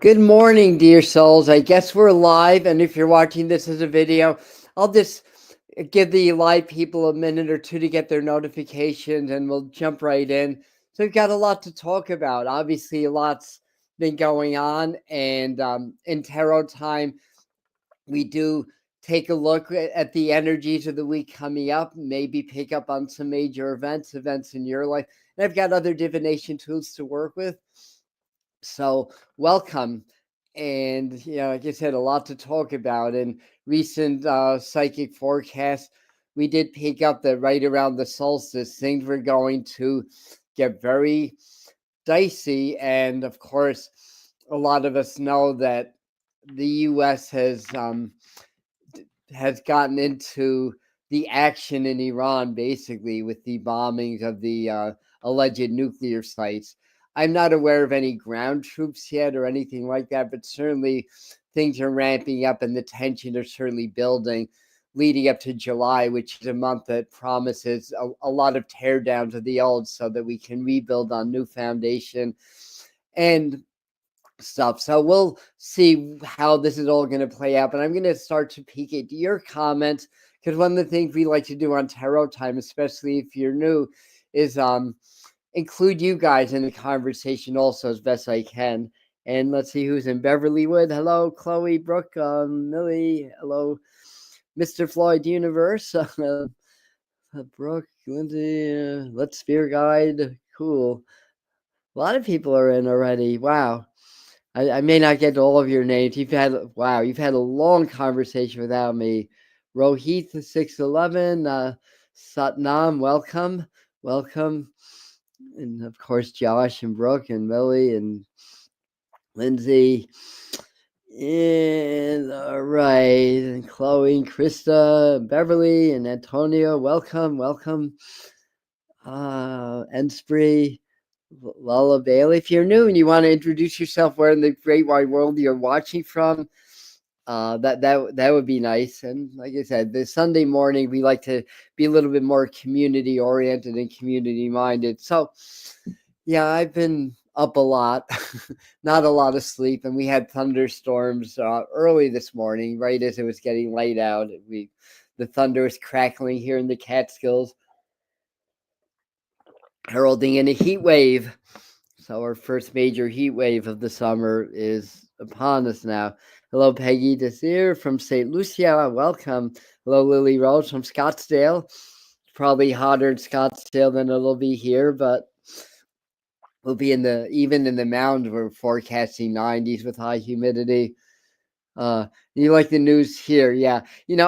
Good morning, dear souls. I guess we're live, and if you're watching this as a video, I'll just give the live people a minute or two to get their notifications, and we'll jump right in. So we've got a lot to talk about. Obviously, a lot's been going on, and in tarot time, we do take a look at the energies of the week coming up, maybe pick up on some major events in your life. And I've got other divination tools to work with. So welcome. And like I said, a lot to talk about. In recent psychic forecasts, we did pick up that right around the solstice, things were going to get very dicey. And of course, a lot of us know that the U.S. has gotten into the action in Iran, basically with the bombings of the alleged nuclear sites. I'm not aware of any ground troops yet or anything like that, but certainly things are ramping up and the tension are certainly building leading up to July, which is a month that promises a lot of teardowns of the old so that we can rebuild on new foundation and stuff. So we'll see how this is all going to play out. But I'm going to start to peek at your comments, because one of the things we like to do on Tarot Time, especially if you're new, is include you guys in the conversation also as best I can. And let's see who's in Beverlywood. Hello, Chloe, Brooke, Millie. Hello, Mr. Floyd Universe. Brooke, Lindsay, Let's Spear Guide. Cool. A lot of people are in already. Wow. I may not get to all of your names. You've had a long conversation without me. Rohit 611, Satnam, welcome. And of course, Josh and Brooke and Millie and Lindsay. And all right, and Chloe and Krista, and Beverly and Antonio, welcome. Enspree, Lala Bailey. If you're new and you want to introduce yourself, where in the great wide world you're watching from, that would be nice. And like I said, this Sunday morning we like to be a little bit more community oriented and community minded. So yeah, I've been up a lot, not a lot of sleep, and we had thunderstorms early this morning, right as it was getting light out. The thunder was crackling here in the Catskills, heralding in a heat wave. So our first major heat wave of the summer is upon us now. Hello, Peggy Desir from St. Lucia. Welcome. Hello, Lily Rose from Scottsdale. It's probably hotter in Scottsdale than it'll be here, but we'll be even in the mountains. We're forecasting 90s with high humidity. You like the news here? Yeah.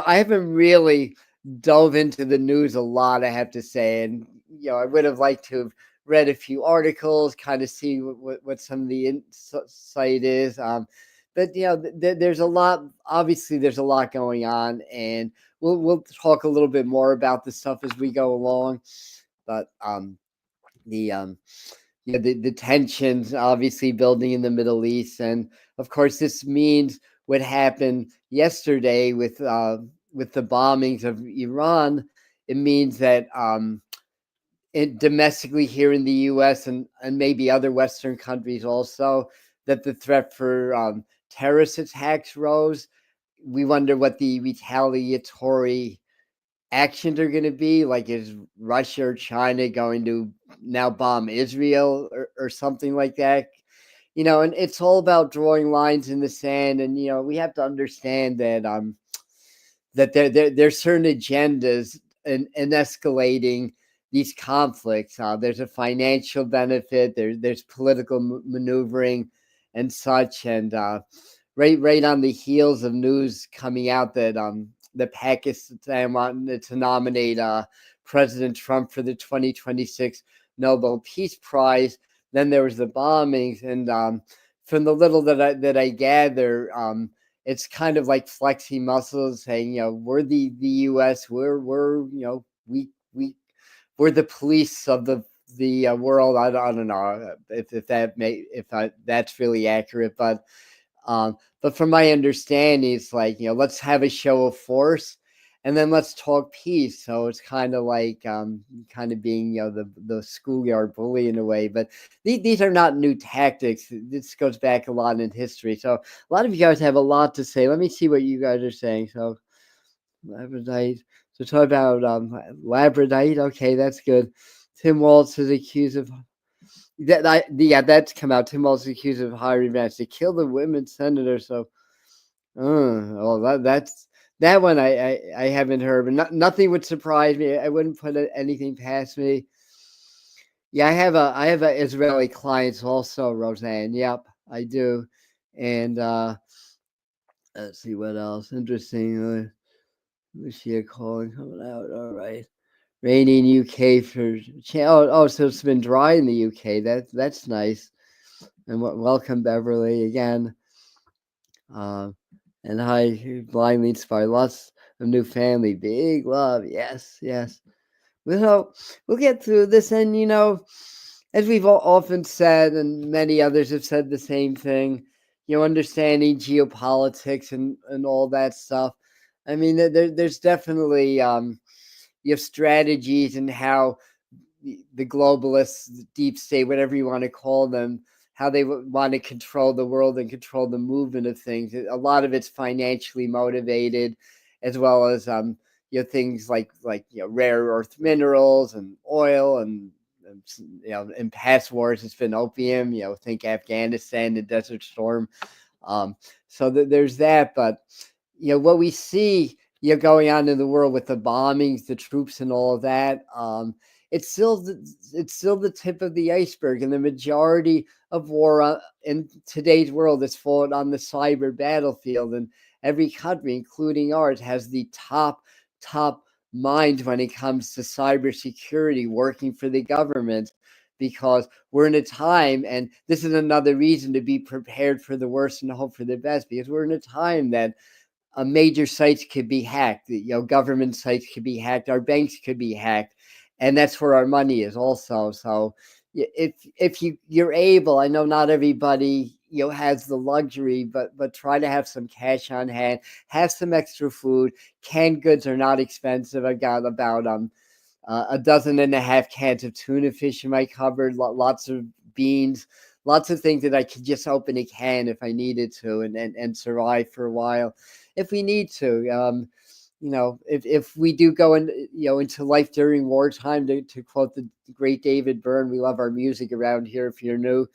I haven't really dove into the news a lot, I have to say. And, I would have liked to have read a few articles, kind of see what some of the insight is. But there's a lot. Obviously, there's a lot going on, and we'll talk a little bit more about this stuff as we go along. But the tensions obviously building in the Middle East, and of course, this means what happened yesterday with the bombings of Iran. It means that domestically here in the U.S. and maybe other Western countries also, that the threat for terrorist attacks rose. We wonder what the retaliatory actions are going to be. Like, is Russia or China going to now bomb Israel or something like that? And it's all about drawing lines in the sand. And, we have to understand that that there's certain agendas in escalating these conflicts. There's a financial benefit. There's political maneuvering and such. And right on the heels of news coming out that the Pakistan wanted to nominate President Trump for the 2026 Nobel Peace Prize. Then there was the bombings, and from the little that I gather, it's kind of like flexing muscles, saying, we're the U.S. We're we're the police of the world. I don't know if that's really accurate, but from my understanding, it's like, let's have a show of force, and then let's talk peace. So it's kind of like kind of being the schoolyard bully in a way. But these are not new tactics. This goes back a lot in history. So a lot of you guys have a lot to say. Let me see what you guys are saying. So Labradorite. So talk about Labradorite. Okay, that's good. Tim Walz is accused of yeah, that's come out. Tim Walz is accused of hiring revenge to kill the women senator. So, well, that's that one I haven't heard, but nothing would surprise me. I wouldn't put anything past me. Yeah, I have a Israeli clients also, Roseanne. Yep, I do, and let's see what else interesting. Lucia calling coming out. All right. Rainy in UK for so it's been dry in the UK. That's nice. And welcome Beverly again. Uh, and hi, blindly inspired. Lots of new family. Big love. Yes, yes. We'll get through this, and as we've often said, and many others have said the same thing. Understanding geopolitics and all that stuff. I mean, there's definitely you have strategies and how the globalists, the deep state, whatever you want to call them, how they want to control the world and control the movement of things. A lot of it's financially motivated, as well as things like rare earth minerals and oil and in past wars it's been opium. Think Afghanistan, the Desert Storm. So there's that, but what we see going on in the world with the bombings, the troops, and all of that. It's still the tip of the iceberg, and the majority of war in today's world is fought on the cyber battlefield, and every country, including ours, has the top mind when it comes to cybersecurity, working for the government, because we're in a time, and this is another reason to be prepared for the worst and hope for the best, because we're in a time that major sites could be hacked. Government sites could be hacked. Our banks could be hacked, and that's where our money is also. So, if you're able, I know not everybody has the luxury, but try to have some cash on hand, have some extra food. Canned goods are not expensive. I got about a dozen and a half cans of tuna fish in my cupboard, lots of beans, lots of things that I could just open a can if I needed to and survive for a while if we need to. If we do go into life during wartime, to quote the great David Byrne, we love our music around here if you're new.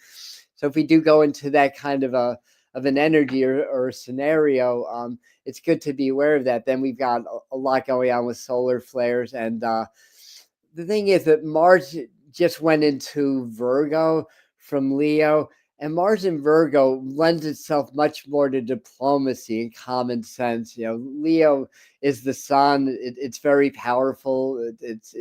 So if we do go into that kind of an energy or a scenario, it's good to be aware of that. Then we've got a lot going on with solar flares, and the thing is that Mars just went into Virgo from Leo, and Mars in Virgo lends itself much more to diplomacy and common sense. Leo is the sun; it's very powerful. It's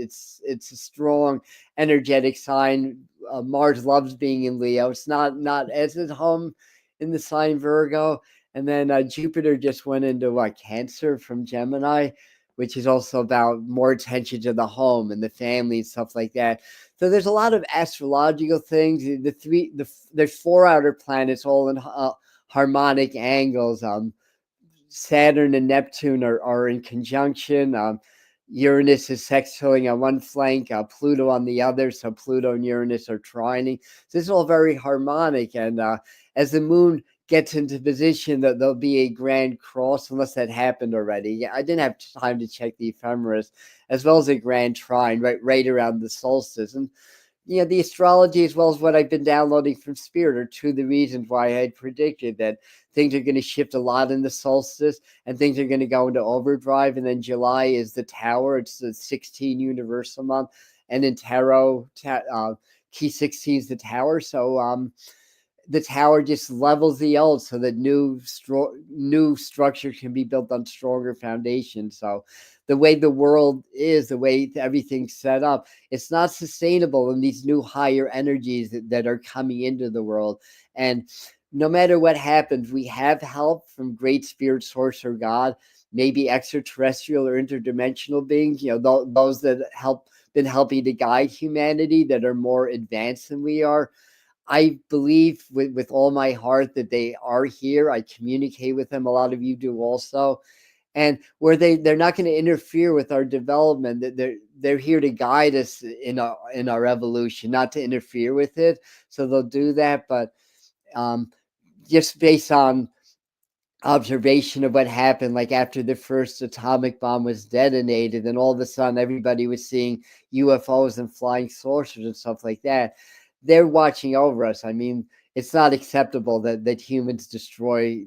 a strong, energetic sign. Mars loves being in Leo. It's not as at home in the sign Virgo. And then Jupiter just went into Cancer from Gemini, which is also about more attention to the home and the family and stuff like that. So there's a lot of astrological things. There's 4 outer planets all in harmonic angles. Saturn and Neptune are in conjunction. Uranus is sextiling on one flank, Pluto on the other. So Pluto and Uranus are trining. So this is all very harmonic. And as the moon gets into position, that there'll be a grand cross, unless that happened already. Yeah, I didn't have time to check the ephemeris, as well as a grand trine right around the solstice. And the astrology, as well as what I've been downloading from Spirit, are two of the reasons why I had predicted that things are going to shift a lot in the solstice and things are going to go into overdrive. And then July is the Tower. It's the 16 universal month. And in tarot, key 16 is the Tower. So the Tower just levels the old so that new structure can be built on stronger foundations. So the way the world is, the way everything's set up, it's not sustainable in these new higher energies that are coming into the world. And no matter what happens, we have help from great spirit, source, or God, maybe extraterrestrial or interdimensional beings, those that been helping to guide humanity, that are more advanced than we are. I believe with all my heart that they are here. I communicate with them. A lot of you do also. and where they're not going to interfere with our development. They're here to guide us in our evolution, not to interfere with it. So they'll do that, but just based on observation of what happened, like after the first atomic bomb was detonated, and all of a sudden everybody was seeing UFOs and flying saucers and stuff like that. They're watching over us. I mean, it's not acceptable that humans destroy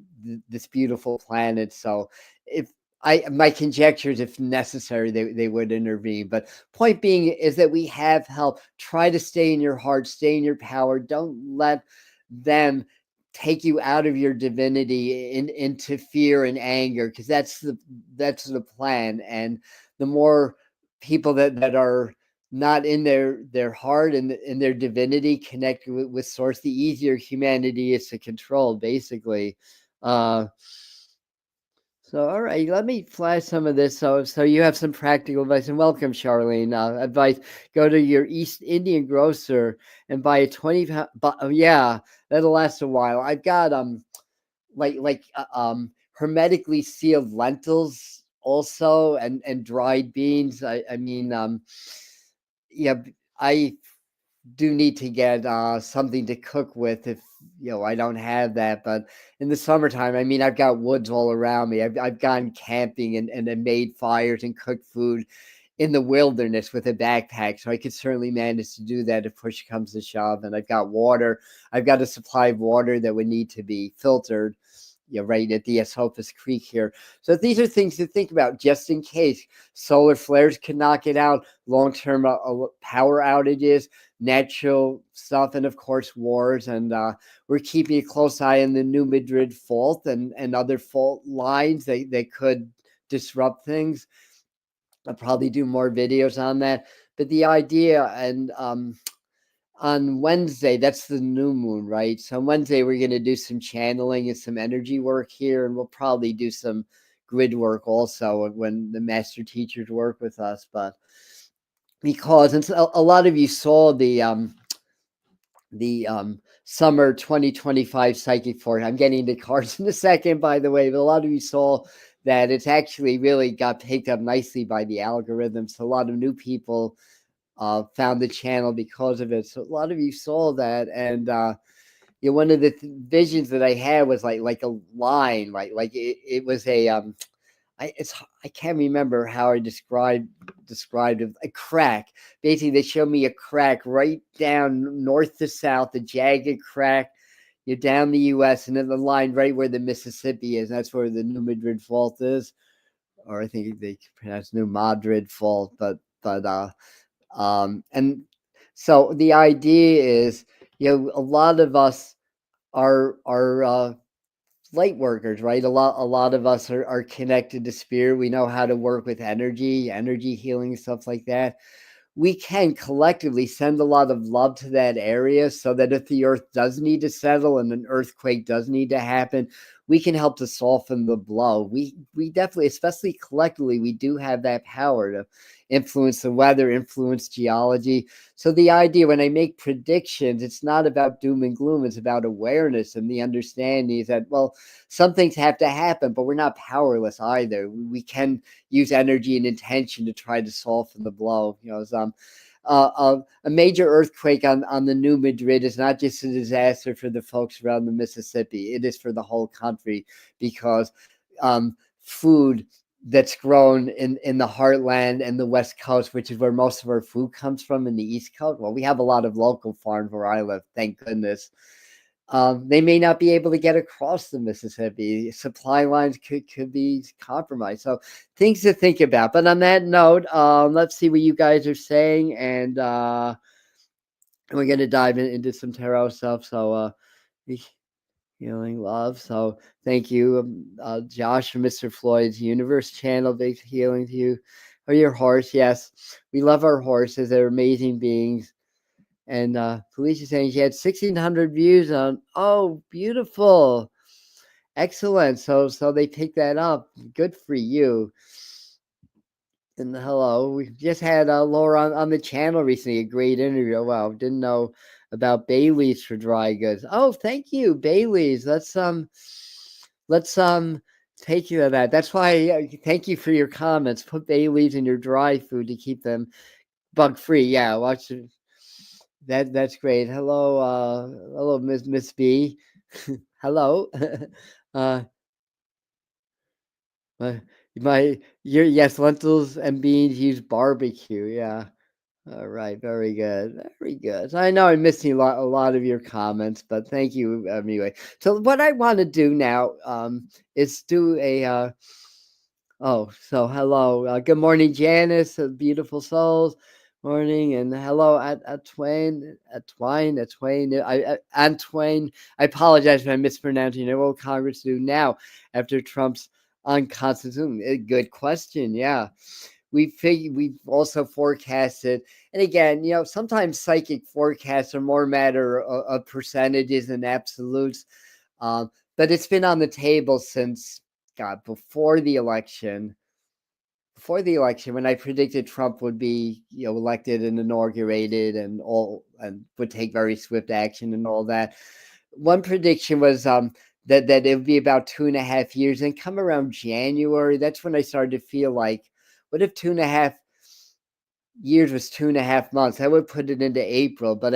this beautiful planet. So if my conjectures, if necessary, they would intervene. But point being is that we have help. Try to stay in your heart, stay in your power. Don't let them take you out of your divinity into fear and anger, because that's the plan. And the more people that are not in their heart and in their divinity, connected with source, the easier humanity is to control, basically. So, all right, let me flash some of this. So you have some practical advice, and welcome, Charlene. Advice: go to your East Indian grocer and buy a 20 pound. Yeah, that'll last a while. I've got hermetically sealed lentils also, and dried beans. I mean, yeah, I do need to get something to cook with if I don't have that. But in the summertime, I mean, I've got woods all around me. I've gone camping and made fires and cooked food in the wilderness with a backpack, so I could certainly manage to do that if push comes to shove. And I've got water. I've got a supply of water that would need to be filtered, right at the Esopus Creek here. So these are things to think about just in case. Solar flares can knock it out, long-term power outages, natural stuff, and of course wars. And we're keeping a close eye on the New Madrid fault and other fault lines that could disrupt things. I'll probably do more videos on that. But the idea, and on Wednesday, that's the new moon, right? So on Wednesday, we're going to do some channeling and some energy work here, and we'll probably do some grid work also when the master teachers work with us. But because a lot of you saw the summer 2025 psychic forecast. I'm getting to cards in a second, by the way, but a lot of you saw that it's actually really got picked up nicely by the algorithm. So a lot of new people found the channel because of it. So a lot of you saw that, and one of the visions that I had was like a line, right? Like it was a I can't remember how I described it. A crack. Basically, they showed me a crack right down north to south, a jagged crack. You're down the U.S. and then the line right where the Mississippi is. That's where the New Madrid Fault is, or I think they pronounce New Madrid Fault. But and so the idea is, a lot of us are light workers, right? A lot of us are connected to spirit. We know how to work with energy healing, stuff like that. We can collectively send a lot of love to that area, so that if the earth does need to settle and an earthquake does need to happen, we can help to soften the blow. We definitely, especially collectively, we do have that power to influence the weather, influence geology. So the idea, when I make predictions, it's not about doom and gloom. It's about awareness, and the understanding is that, well, some things have to happen, but we're not powerless either. We can use energy and intention to try to soften the blow. A major earthquake on the New Madrid is not just a disaster for the folks around the Mississippi. It is for the whole country, because food that's grown in the heartland and the West Coast, which is where most of our food comes from, in the East Coast. Well, we have a lot of local farms where I live, thank goodness. They may not be able to get across the Mississippi. Supply lines could be compromised. So things to think about. But on that note, let's see what you guys are saying, and we're going to dive into some tarot stuff. So healing love. So thank you, Josh from Mr. Floyd's Universe channel. Big healing to you. Or your horse. Yes, we love our horses. They're amazing beings. And Felicia saying she had 1,600 views on. Oh, beautiful. Excellent. So they picked that up. Good for you. And hello. We just had Laura on the channel recently. A great interview. Oh, wow. Didn't know about Bailey's for dry goods. Oh, thank you, Bailey's. Let's take care of that. That's why, thank you for your comments. Put bay leaves in your dry food to keep them bug free. Yeah, watch it. That's great. Hello, hello, Miss B. Hello. uh, my your yes, lentils and beans use barbecue. Yeah. All right. Very good. Very good. So I know I'm missing a lot of your comments, but thank you anyway. So what I want to do now is do a oh, so hello. Good morning, Janice, beautiful souls. Morning and hello at Twain, at Twain. Antoine. I apologize if I'm mispronouncing it. What will Congress do now after Trump's unconstitutional? Good question. Yeah, we've also forecasted, and again, sometimes psychic forecasts are more matter of percentages than absolutes. Um, but it's been on the table since God before the election, when I predicted Trump would be, elected and inaugurated and would take very swift action and all that. One prediction was that it would be about 2.5 years, and come around January, that's when I started to feel like, what if 2.5 years was 2.5 months? I would put it into April, but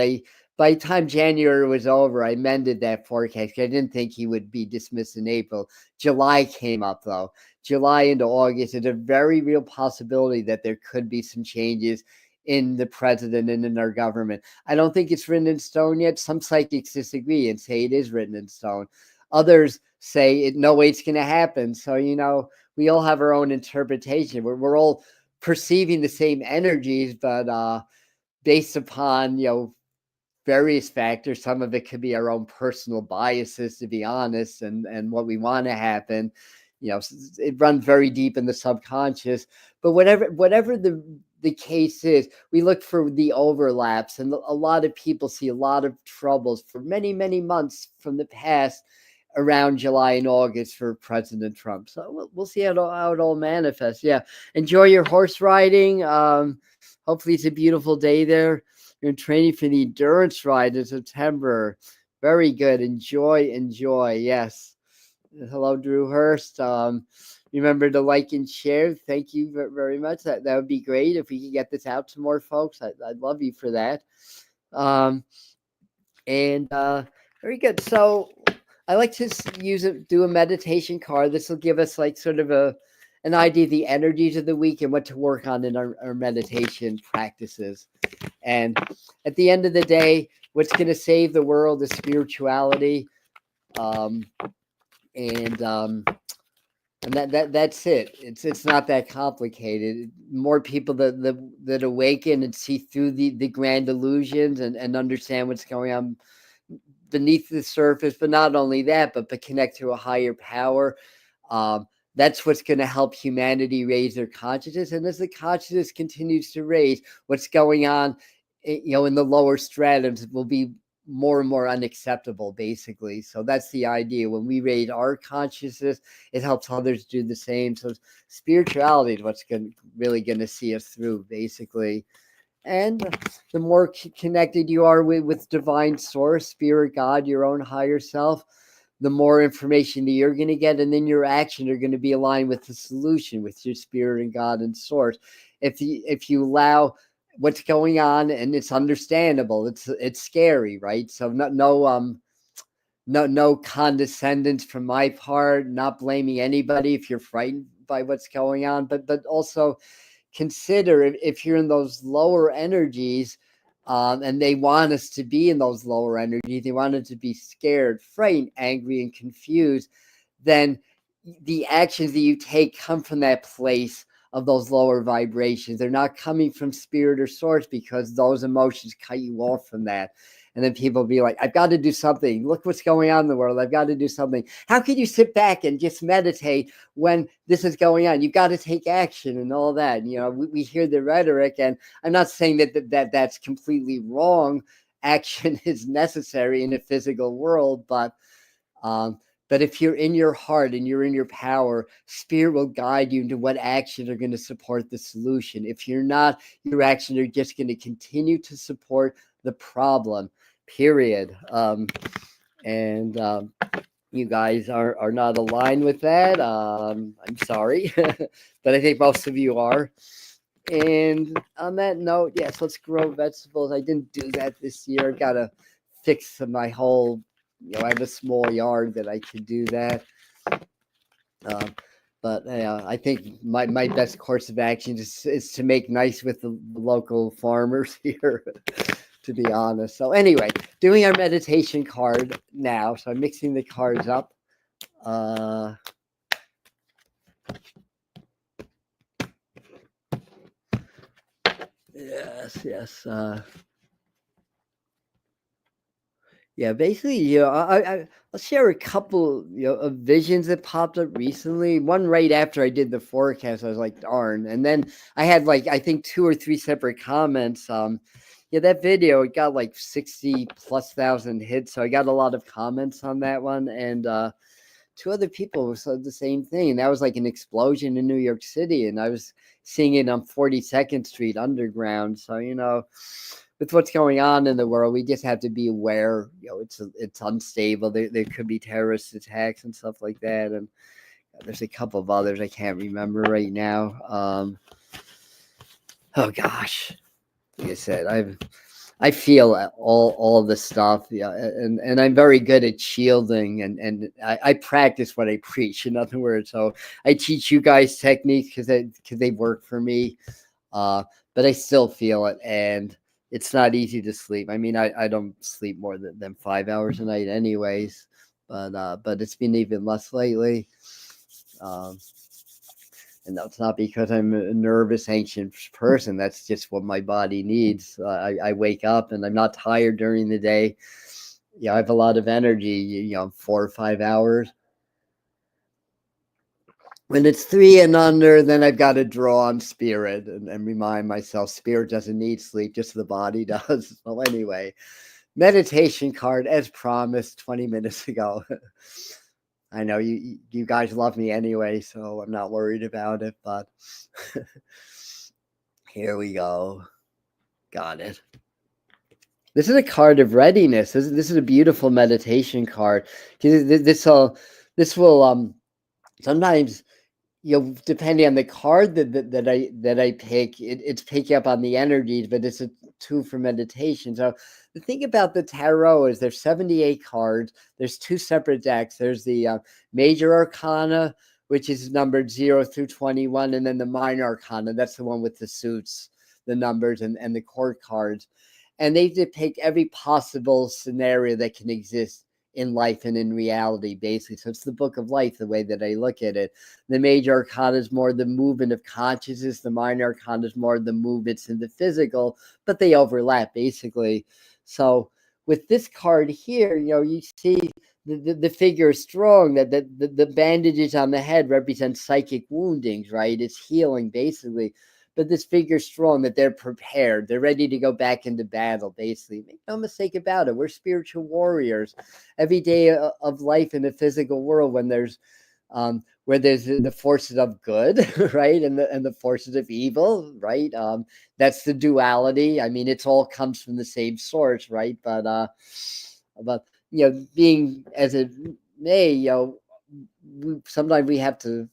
by the time January was over, I mended that forecast. I didn't think he would be dismissed in April. July came up though. July into August, it's a very real possibility that there could be some changes in the president and in our government. I don't think it's written in stone yet. Some psychics disagree and say it is written in stone. Others say no way it's going to happen. So, we all have our own interpretation. We're all perceiving the same energies, but based upon, various factors. Some of it could be our own personal biases, to be honest, and what we want to happen. It runs very deep in the subconscious. But whatever the case is, we look for the overlaps, and a lot of people see a lot of troubles for many, many months from the past around July and August for President Trump. So we'll see how it all manifests. Yeah, enjoy your horse riding. Hopefully, it's a beautiful day there. You're training for the endurance ride in September. Very good. Enjoy. Yes. Hello, Drew Hurst. Remember to like and share. Thank you very much. That would be great if we could get this out to more folks. I'd love you for that. And very good. So I like to do a meditation card. This will give us like sort of an idea of the energies of the week and what to work on in our meditation practices. And at the end of the day, what's going to save the world is spirituality. And that's it. It's not that complicated. More people that awaken and see through the grand illusions and understand what's going on beneath the surface, but not only that, but connect to a higher power. That's what's going to help humanity raise their consciousness. And as the consciousness continues to raise, what's going on, in the lower stratums will be more and more unacceptable, basically. So that's the idea. When we raise our consciousness, it helps others do the same. So spirituality is what's really going to see us through, basically. And the more connected you are with divine source, spirit, God, your own higher self, the more information that you're going to get, and then your actions are going to be aligned with the solution, with your spirit and God and source. If you allow what's going on, and it's understandable, it's scary, right? So no condescendence from my part, not blaming anybody if you're frightened by what's going on, but also consider if you're in those lower energies, and they want us to be in those lower energies, they want us to be scared, frightened, angry, and confused, then the actions that you take come from that place of those lower vibrations. They're not coming from spirit or source, because those emotions cut you off from that. And then people be like, I've got to do something. Look what's going on in the world. I've got to do something. How can you sit back and just meditate when this is going on? You've got to take action and all that. We hear the rhetoric, and I'm not saying that's completely wrong. Action is necessary in a physical world, but if you're in your heart and you're in your power, spirit will guide you into what actions are going to support the solution. If you're not, your actions are just going to continue to support the problem, period. And you guys are not aligned with that. I'm sorry, but I think most of you are. And on that note, yes, let's grow vegetables. I didn't do that this year. Gotta fix my whole. I have a small yard that I could do that. Um, but I think my best course of action is to make nice with the local farmers here, to be honest. So anyway, doing our meditation card now. So I'm mixing the cards up. Yes. Yeah, basically, I'll share a couple, of visions that popped up recently. One right after I did the forecast, I was like, darn. And then I had like, I think 2 or 3 separate comments. Yeah, that video, it got like 60 plus thousand hits. So I got a lot of comments on that one. And 2 other people said the same thing. And that was like an explosion in New York City. And I was seeing it on 42nd Street Underground. So, with what's going on in the world, we just have to be aware. It's unstable. There could be terrorist attacks and stuff like that. And there's a couple of others I can't remember right now. Oh gosh, like I said, I feel all of the stuff, and I'm very good at shielding, and I practice what I preach. In other words, so I teach you guys techniques because they work for me, but I still feel it, and it's not easy to sleep. I mean, I don't sleep more than 5 hours a night, anyways, but it's been even less lately. And that's not because I'm a nervous, anxious person. That's just what my body needs. I wake up and I'm not tired during the day. I have a lot of energy, 4 or 5 hours. When it's 3 and under, then I've got to draw on spirit and remind myself spirit doesn't need sleep, just the body does. So anyway, meditation card as promised 20 minutes ago. I know you guys love me anyway, so I'm not worried about it, but here we go. Got it. This is a card of readiness. This is a beautiful meditation card. This will sometimes, depending on the card that I pick, it's picking up on the energies, but it's a tool for meditation. So the thing about the tarot is there's 78 cards. There's 2 separate decks. There's the major arcana, which is numbered 0 through 21, and then the minor arcana. That's the one with the suits, the numbers, and the court cards. And they depict every possible scenario that can exist in life and in reality, basically. So it's the book of life, the way that I look at it. The major arcana is more the movement of consciousness. The minor arcana is more the movements in the physical, but they overlap, basically. So with this card here, you see the figure is strong, that the bandages on the head represent psychic woundings, right? It's healing, basically. But this figure's strong, that they're prepared. They're ready to go back into battle, basically. Make no mistake about it. We're spiritual warriors. Every day of life in the physical world, when there's where there's the forces of good, right, and the forces of evil, right? That's the duality. I mean, it all comes from the same source, right? But being as it may, sometimes we have to,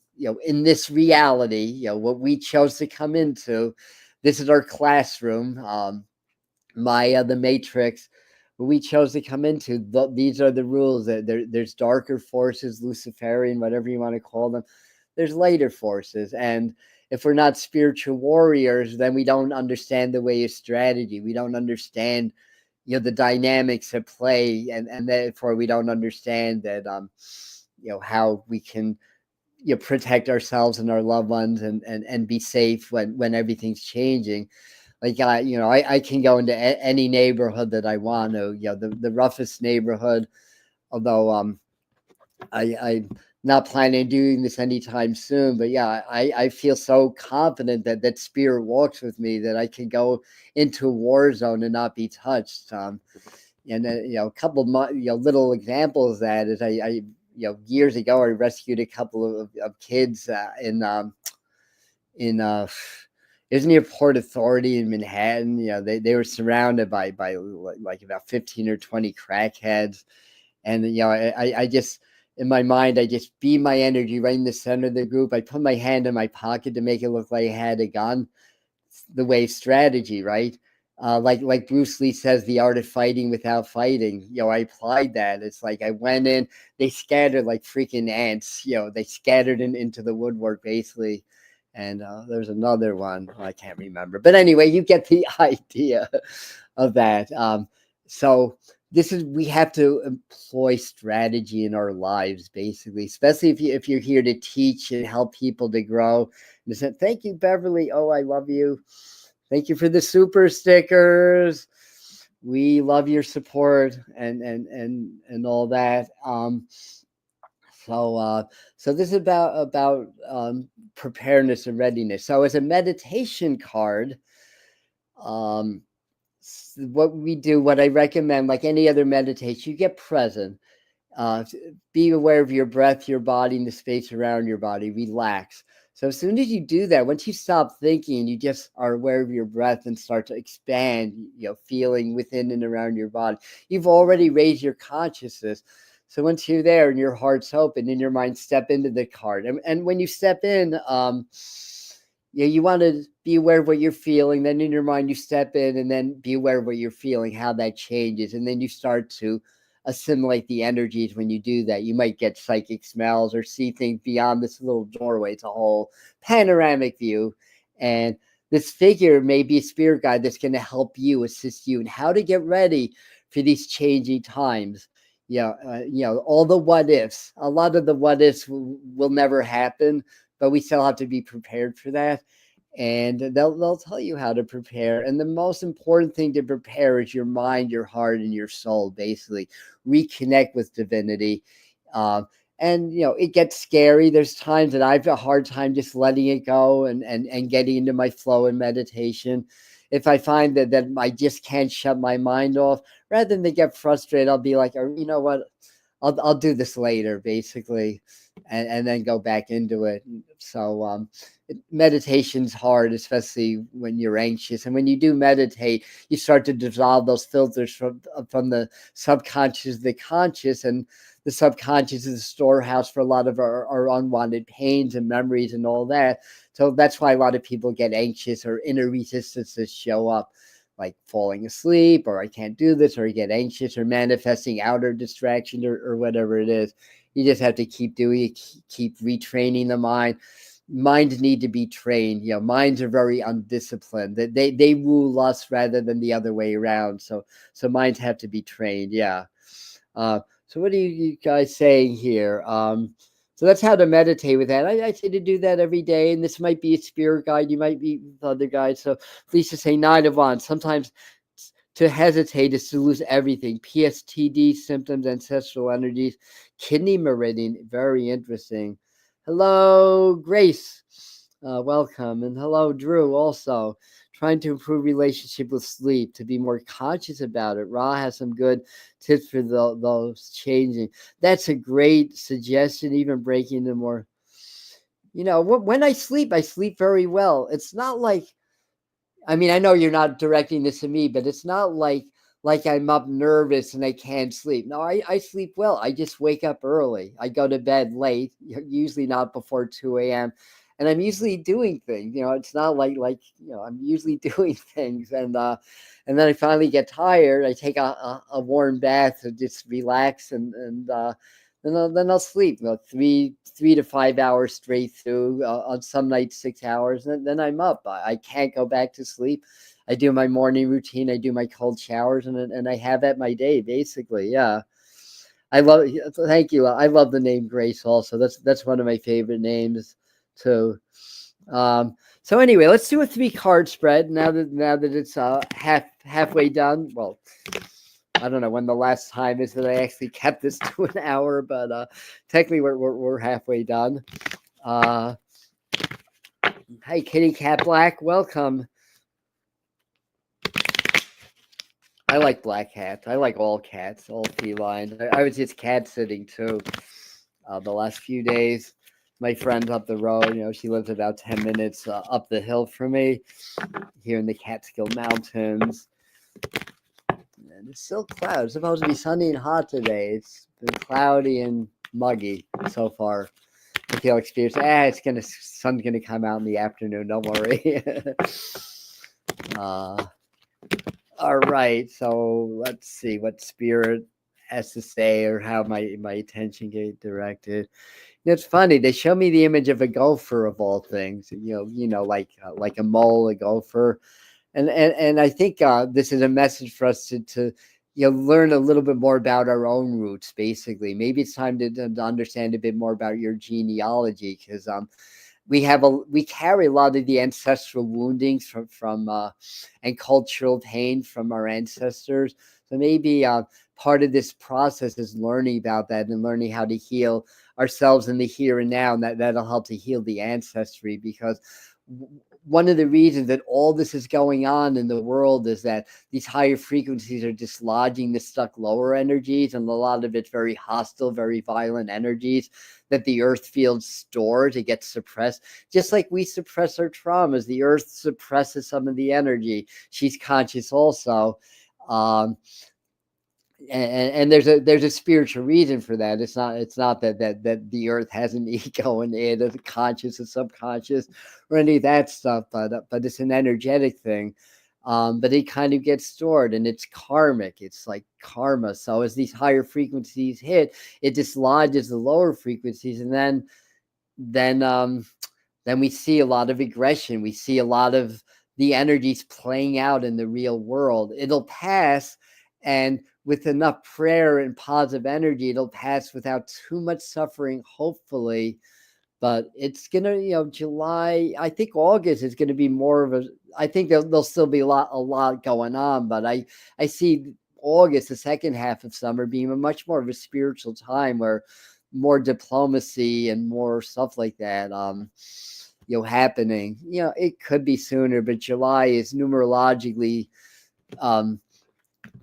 in this reality, what we chose to come into, this is our classroom, Maya, the Matrix, what we chose to come into. These are the rules. There's darker forces, Luciferian, whatever you want to call them. There's lighter forces. And if we're not spiritual warriors, then we don't understand the way of strategy. We don't understand, the dynamics at play. And therefore we don't understand that, how we can, protect ourselves and our loved ones and be safe when everything's changing. Like I can go into any neighborhood that I want to, the roughest neighborhood, although I'm not planning on doing this anytime soon, but yeah, I feel so confident that spirit walks with me, that I can go into a war zone and not be touched. And a couple of little examples of that is I years ago I rescued a couple of kids in it was near Port Authority in Manhattan. They were surrounded by like about 15 or 20 crackheads, and I just, in my mind, I just beam my energy right in the center of the group. I put my hand in my pocket to make it look like I had a gun. The way strategy, right? Like Bruce Lee says, the art of fighting without fighting. I applied that. It's like I went in, they scattered like freaking ants. They scattered into the woodwork basically. And there's another one I can't remember, but anyway, you get the idea of that. So we have to employ strategy in our lives, basically, especially if you're here to teach and help people to grow. And said, thank you, Beverly. Oh, I love you. Thank you for the super stickers. We love your support and all that. So this is about preparedness and readiness. So as a meditation card, what I recommend, like any other meditation, you get present. Be aware of your breath, your body, and the space around your body. Relax. So as soon as you do that, once you stop thinking, you just are aware of your breath and start to expand, feeling within and around your body. You've already raised your consciousness. So once you're there and your heart's open, in your mind, step into the card. And when you step in, you want to be aware of what you're feeling. Then in your mind, you step in and then be aware of what you're feeling, how that changes. And then you start to assimilate the energies. When you do that, you might get psychic smells or see things beyond this little doorway. It's a whole panoramic view. And this figure may be a spirit guide that's going to help you, assist you in how to get ready for these changing times. All the what ifs, a lot of the what ifs will never happen, but we still have to be prepared for that. And they'll tell you how to prepare. And the most important thing to prepare is your mind, your heart, and your soul. Basically, reconnect with divinity. And it gets scary. There's times that I've a hard time just letting it go and getting into my flow in meditation. If I find that I just can't shut my mind off, rather than get frustrated, I'll be like, you know what? I'll do this later, basically, and then go back into it. So meditation's hard, especially when you're anxious. And when you do meditate, you start to dissolve those filters from the subconscious to the conscious, and the subconscious is a storehouse for a lot of our unwanted pains and memories and all that. So that's why a lot of people get anxious or inner resistances show up, like falling asleep, or I can't do this, or you get anxious, or manifesting outer distraction, or whatever it is. You just have to keep doing it, keep retraining the mind. Minds need to be trained. Minds are very undisciplined. They rule us rather than the other way around. So minds have to be trained. Yeah. So what are you guys saying here? So that's how to meditate with that. I say to do that every day, and this might be a spirit guide. You might be with other guides. So please just say Nine of Wands. Sometimes to hesitate is to lose everything. PSTD symptoms, ancestral energies, kidney meridian. Very interesting. Hello, Grace. Welcome. And hello, Drew, also. Trying to improve relationship with sleep, to be more conscious about it. Ra has some good tips for those changing. That's a great suggestion, even breaking the more. When I sleep very well. It's not like, I know you're not directing this to me, but it's not like I'm up nervous and I can't sleep. No, I sleep well. I just wake up early. I go to bed late, usually not before 2 a.m. And I'm usually doing things. It's not like I'm usually doing things. And then I finally get tired. I take a warm bath to just relax, and then I'll sleep. 3 to 5 hours straight through. On some nights 6 hours. And then I'm up. I can't go back to sleep. I do my morning routine. I do my cold showers, and I have at my day, basically. Yeah. Thank you. I love the name Grace also. That's one of my favorite names too. So anyway, let's do a 3-card spread now that it's halfway done. Well, I don't know when the last time is that I actually kept this to an hour, but technically we're halfway done. Hey, Kitty Cat Black, welcome. I like black cats. I like all cats, all feline. I was just cat sitting too the last few days. My friend up the road, she lives about 10 minutes up the hill from me here in the Catskill Mountains. And it's still cloudy. It's supposed to be sunny and hot today. It's been cloudy and muggy so far. I feel experienced. Sun's gonna come out in the afternoon. Don't worry. uh, all right. So let's see what spirit has to say, or how my attention get directed. It's funny. They show me the image of a gopher of all things. Like a mole, a gopher, and I think this is a message for us to learn a little bit more about our own roots. Basically, maybe it's time to understand a bit more about your genealogy, because we carry a lot of the ancestral woundings from and cultural pain from our ancestors. So maybe part of this process is learning about that and learning how to heal ourselves in the here and now, and that'll help to heal the ancestry. Because one of the reasons that all this is going on in the world is that these higher frequencies are dislodging the stuck lower energies, and a lot of it's very hostile, very violent energies that the earth field stores. It gets suppressed, just like we suppress our traumas. The earth suppresses some of the energy. She's conscious also. And there's a spiritual reason for that. It's not that the earth has an ego and it is conscious and subconscious or any of that stuff, but it's an energetic thing. But it kind of gets stored, and it's karmic. It's like karma. So as these higher frequencies hit, it dislodges the lower frequencies, and then we see a lot of aggression. We see a lot of the energies playing out in the real world. It'll pass, and with enough prayer and positive energy, it'll pass without too much suffering, hopefully. But it's gonna, July. I think August is gonna be more of a. I think there'll still be a lot going on, but I see August, the second half of summer, being much more of a spiritual time, where more diplomacy and more stuff like that happening. It could be sooner, but July is numerologically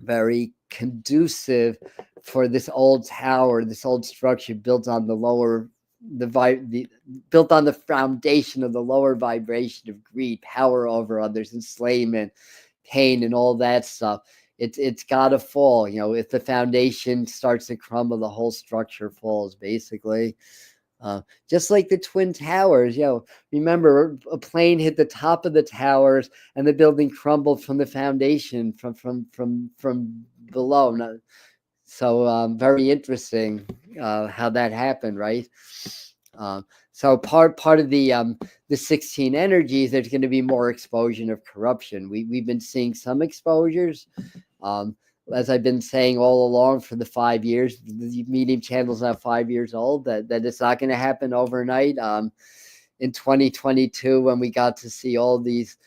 very conducive for this old tower, this old structure built on built on the foundation of the lower vibration of greed, power over others, enslavement, pain, and all that stuff. It's got to fall. If the foundation starts to crumble, the whole structure falls, basically. Just like the Twin Towers, remember, a plane hit the top of the towers and the building crumbled from the foundation from below. So very interesting how that happened, right? So part of the 16 energies, there's going to be more exposure of corruption. We've been seeing some exposures. As I've been saying all along for the 5 years, the medium channel is now 5 years old, that it's not going to happen overnight. In 2022, when we got to see all these,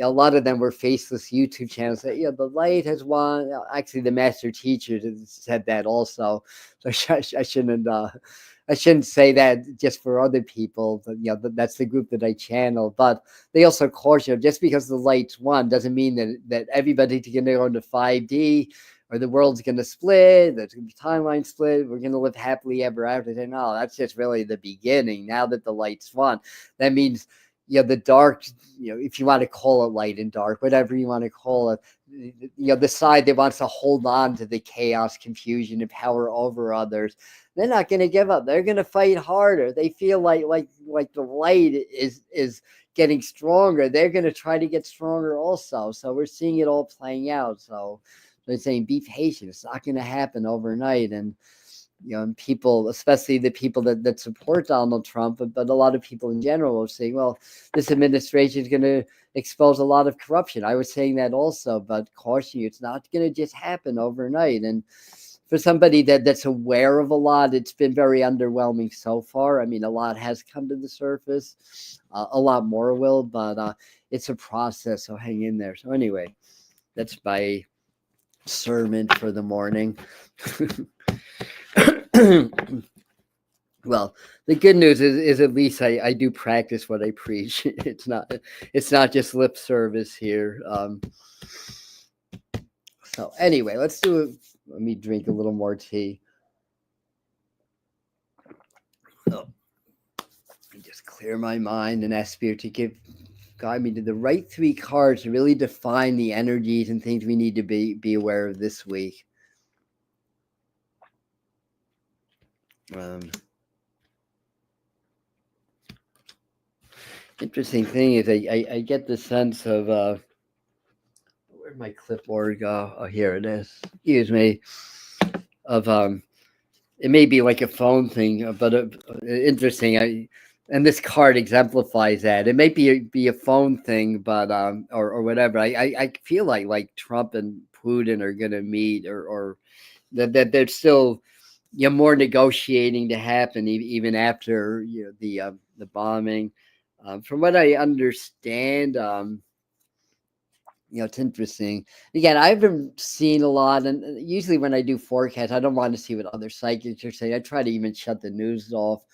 a lot of them were faceless YouTube channels that, the light has won. Actually, the master teachers said that also. So I shouldn't say that just for other people, but that's the group that I channel. But they also caution, just because the light's won doesn't mean that everybody's going to go into 5D, or the world's going to split, there's going to be timeline split, we're going to live happily ever after. No, that's just really the beginning. Now that the light's won, that means, the dark, if you want to call it light and dark, whatever you want to call it, the side that wants to hold on to the chaos, confusion, and power over others, they're not going to give up. They're going to fight harder. They feel like the light is getting stronger. They're going to try to get stronger also. So we're seeing it all playing out. So they're saying, be patient. It's not going to happen overnight. And and people, especially the people that support Donald Trump, but a lot of people in general are saying, well, this administration is going to expose a lot of corruption. I was saying that also, but caution you, it's not going to just happen overnight. And for somebody that's aware of a lot, it's been very underwhelming so far. I mean, a lot has come to the surface. A lot more will, but it's a process, so hang in there. So anyway, that's my sermon for the morning. Well, the good news is at least I do practice what I preach. It's not just lip service here. So anyway, let me drink a little more tea. So, just clear my mind and ask Spirit to guide me to the right 3 cards to really define the energies and things we need to be aware of this week. Um, Interesting thing is I get the sense of where'd my clipboard go? Oh, here it is. Excuse me. Of it may be like a phone thing, but interesting. And this card exemplifies that. It may be a phone thing, but or whatever. I feel like Trump and Putin are gonna meet, or that there's still more negotiating to happen even after the bombing. From what I understand, it's interesting. Again, I haven't seen a lot, and usually when I do forecasts, I don't want to see what other psychics are saying. I try to even shut the news off,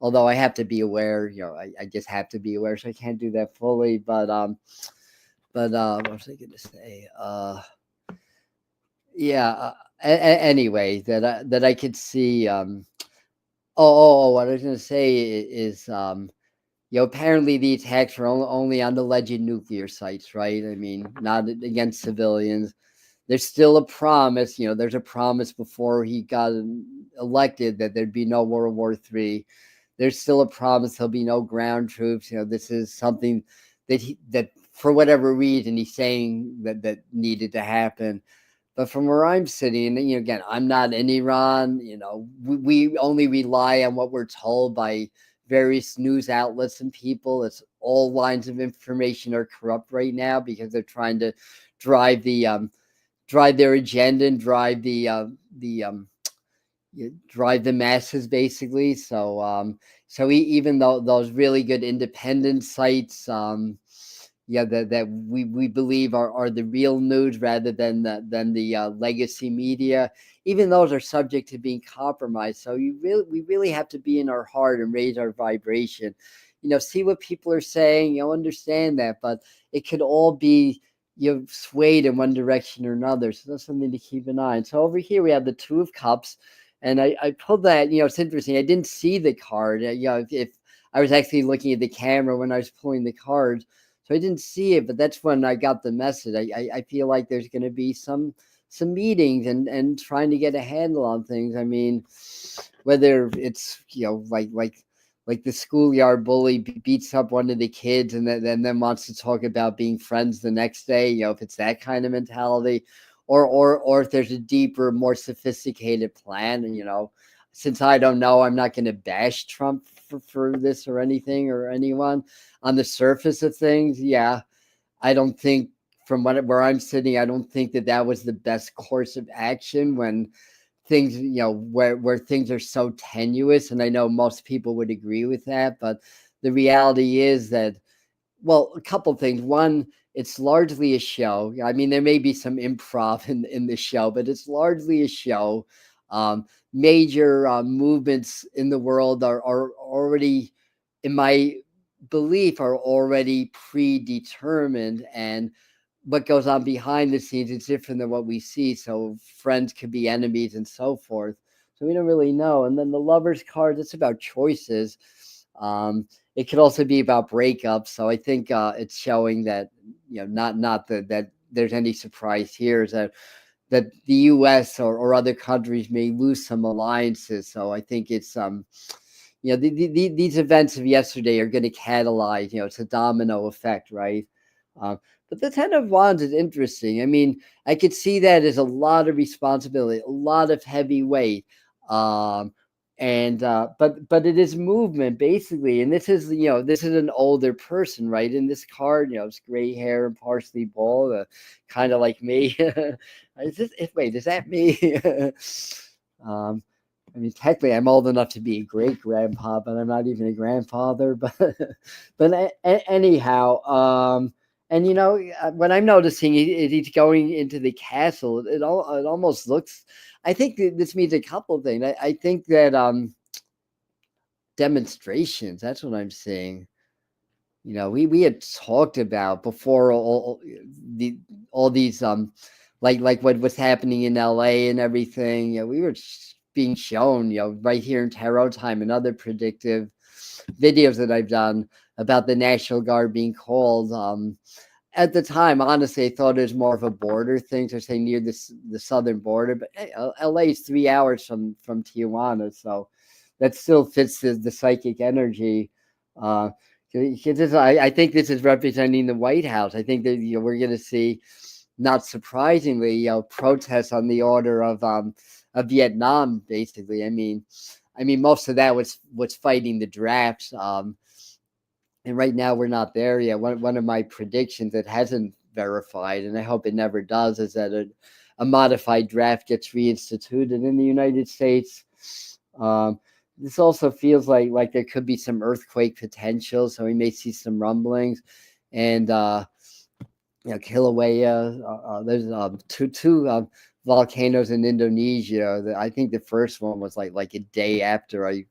although I have to be aware. I just have to be aware, so I can't do that fully. But what was I going to say? Yeah. Anyway, that I could see. What I was going to say is, apparently the attacks were only on alleged nuclear sites, right? I mean, not against civilians. There's still a promise, there's a promise before he got elected that there'd be no World War III. There's still a promise there'll be no ground troops. This is something that for whatever reason he's saying that needed to happen. But from where I'm sitting, and again, I'm not in Iran. We only rely on what we're told by various news outlets and people. It's all lines of information are corrupt right now because they're trying to drive drive their agenda and drive the masses basically. So even though those really good independent sites, that we believe are the real news rather than the legacy media. Even those are subject to being compromised. So we really have to be in our heart and raise our vibration. See what people are saying. Understand that, but it could all be swayed in one direction or another. So that's something to keep an eye on. So over here we have the Two of Cups, and I pulled that. It's interesting. I didn't see the card. If I was actually looking at the camera when I was pulling the cards. So I didn't see it, but that's when I got the message. I feel like there's going to be some meetings and trying to get a handle on things. I mean, whether it's like the schoolyard bully beats up one of the kids and then wants to talk about being friends the next day. If it's that kind of mentality, or if there's a deeper, more sophisticated plan. And since I don't know, I'm not going to bash Trump for this or anything or anyone. On the surface of things, yeah, I don't think from where I'm sitting, I don't think that was the best course of action when things, where things are so tenuous. And I know most people would agree with that, but the reality is that, well, a couple things. One, it's largely a show. I mean, there may be some improv in the show, but it's largely a show. Major movements in the world are already, in my belief, are already predetermined, and what goes on behind the scenes is different than what we see. So friends could be enemies and so forth. So we don't really know. And then the Lovers card, it's about choices. It could also be about breakups. So I think it's showing that not that there's any surprise here, is that the U.S. or other countries may lose some alliances. So I think it's these events of yesterday are going to catalyze. It's a domino effect, right? But the Ten of Wands is interesting. I mean, I could see that as a lot of responsibility, a lot of heavy weight. But it is movement basically, and this is an older person, right? In this card, it's gray hair and partially bald, kind of like me. Is that me? I mean, technically, I'm old enough to be a great grandpa, but I'm not even a grandfather. But anyhow, and what I'm noticing is he's going into the castle. It almost looks. I think this means a couple of things. I think that demonstrations. That's what I'm seeing. We had talked about before all these like what was happening in LA and everything. We were being shown right here in Tarot Time and other predictive videos that I've done about the National Guard being called. At the time, honestly, I thought it was more of a border thing, so say near the southern border. But hey, LA is 3 hours from Tijuana, so that still fits the psychic energy. Uh, I think this is representing the White House. I think that we're going to see, not surprisingly, protests on the order of Vietnam. Basically, I mean, most of that was fighting the drafts. And right now we're not there yet. One of my predictions that hasn't verified, and I hope it never does, is that a modified draft gets reinstituted in the United States. This also feels like there could be some earthquake potential, so we may see some rumblings. And Kilauea, there's two volcanoes in Indonesia. I think the first one was like a day after I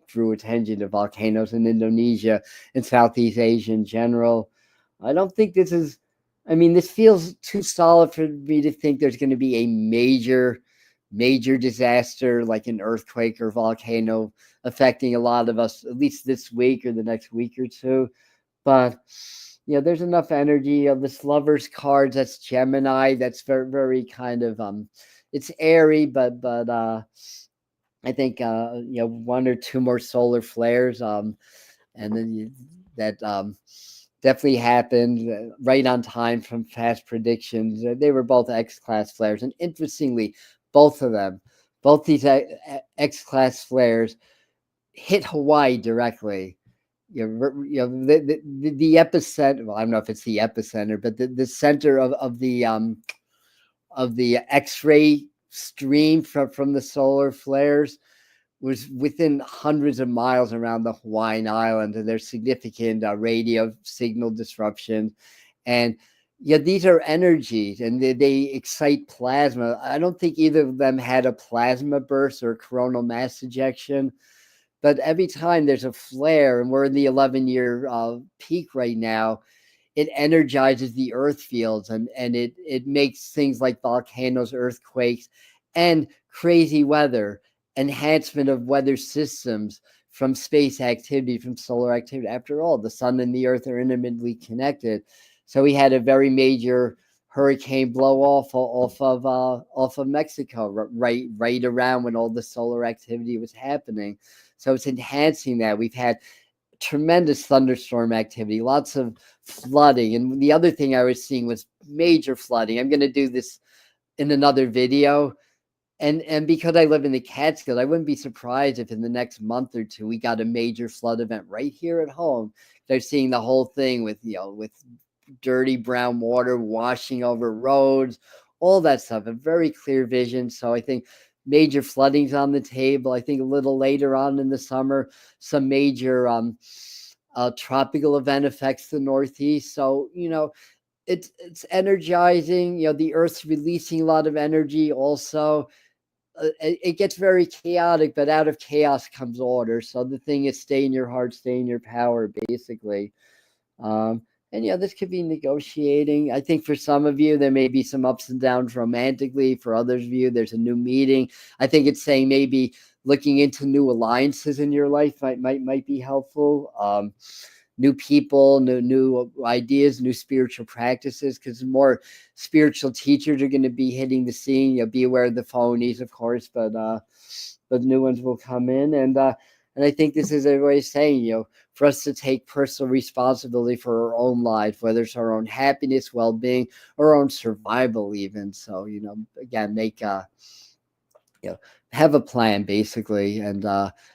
drew attention to volcanoes in Indonesia and Southeast Asia in general. I don't think this is, this feels too solid for me to think there's going to be a major disaster like an earthquake or volcano affecting a lot of us, at least this week or the next week or two. But there's enough energy of this Lovers cards. That's Gemini. That's very, very kind of it's airy, but I think one or two more solar flares, and then that definitely happened right on time from past predictions. They were both X-class flares, and interestingly, both these X-class flares hit Hawaii directly. The epicenter. Well, I don't know if it's the epicenter, but the center of the X-ray stream from the solar flares was within hundreds of miles around the Hawaiian Island, and there's significant radio signal disruption. And these are energies, and they excite plasma. I don't think either of them had a plasma burst or coronal mass ejection, but every time there's a flare, and we're in the 11-year peak right now, it energizes the earth fields, and it makes things like volcanoes, earthquakes, and crazy weather, enhancement of weather systems from space activity, from solar activity. After all, the sun and the earth are intimately connected. So we had a very major hurricane blow off of Mexico right around when all the solar activity was happening. So it's enhancing that. We've had tremendous thunderstorm activity, lots of flooding. And the other thing I was seeing was major flooding. I'm going to do this in another video. And because I live in the Catskills, I wouldn't be surprised if in the next month or two we got a major flood event right here at home. They're seeing the whole thing with dirty brown water washing over roads, all that stuff. A very clear vision. So I think major flooding's on the table. I think a little later on in the summer, some major tropical event affects the Northeast. So it's energizing. The Earth's releasing a lot of energy also. It gets very chaotic, but out of chaos comes order. So the thing is, stay in your heart, stay in your power, basically. And this could be negotiating. I think for some of you, there may be some ups and downs romantically. For others of you, there's a new meeting. I think it's saying maybe looking into new alliances in your life might be helpful. New people, new ideas, new spiritual practices, because more spiritual teachers are going to be hitting the scene. Be aware of the phonies, of course, but new ones will come in. And I think this is a way of saying, for us to take personal responsibility for our own life, whether it's our own happiness, well-being, or our own survival even. So, again, make have a plan basically, and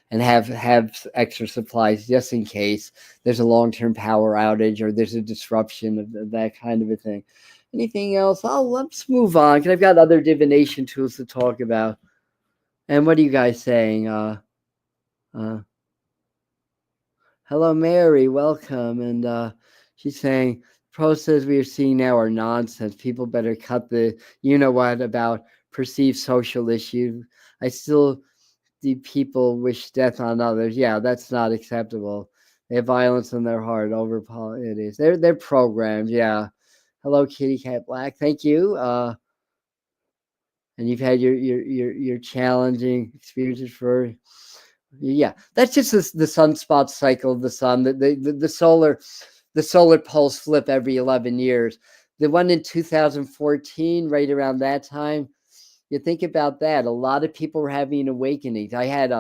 have extra supplies just in case there's a long-term power outage or there's a disruption of that kind of a thing. Anything else? Let's move on, because I've got other divination tools to talk about. And what are you guys saying? Hello, Mary. Welcome. And she's saying process we are seeing now are nonsense. People better cut the what about perceived social issues. I still see people wish death on others. Yeah, that's not acceptable. They have violence in their heart over politics. They're programmed. Yeah. Hello, Kitty Cat Black. Thank you. And you've had your challenging experiences for. Yeah, that's just the sunspot cycle of the sun. The solar poles flip every 11 years. The one in 2014, right around that time, you think about that. A lot of people were having awakenings. I had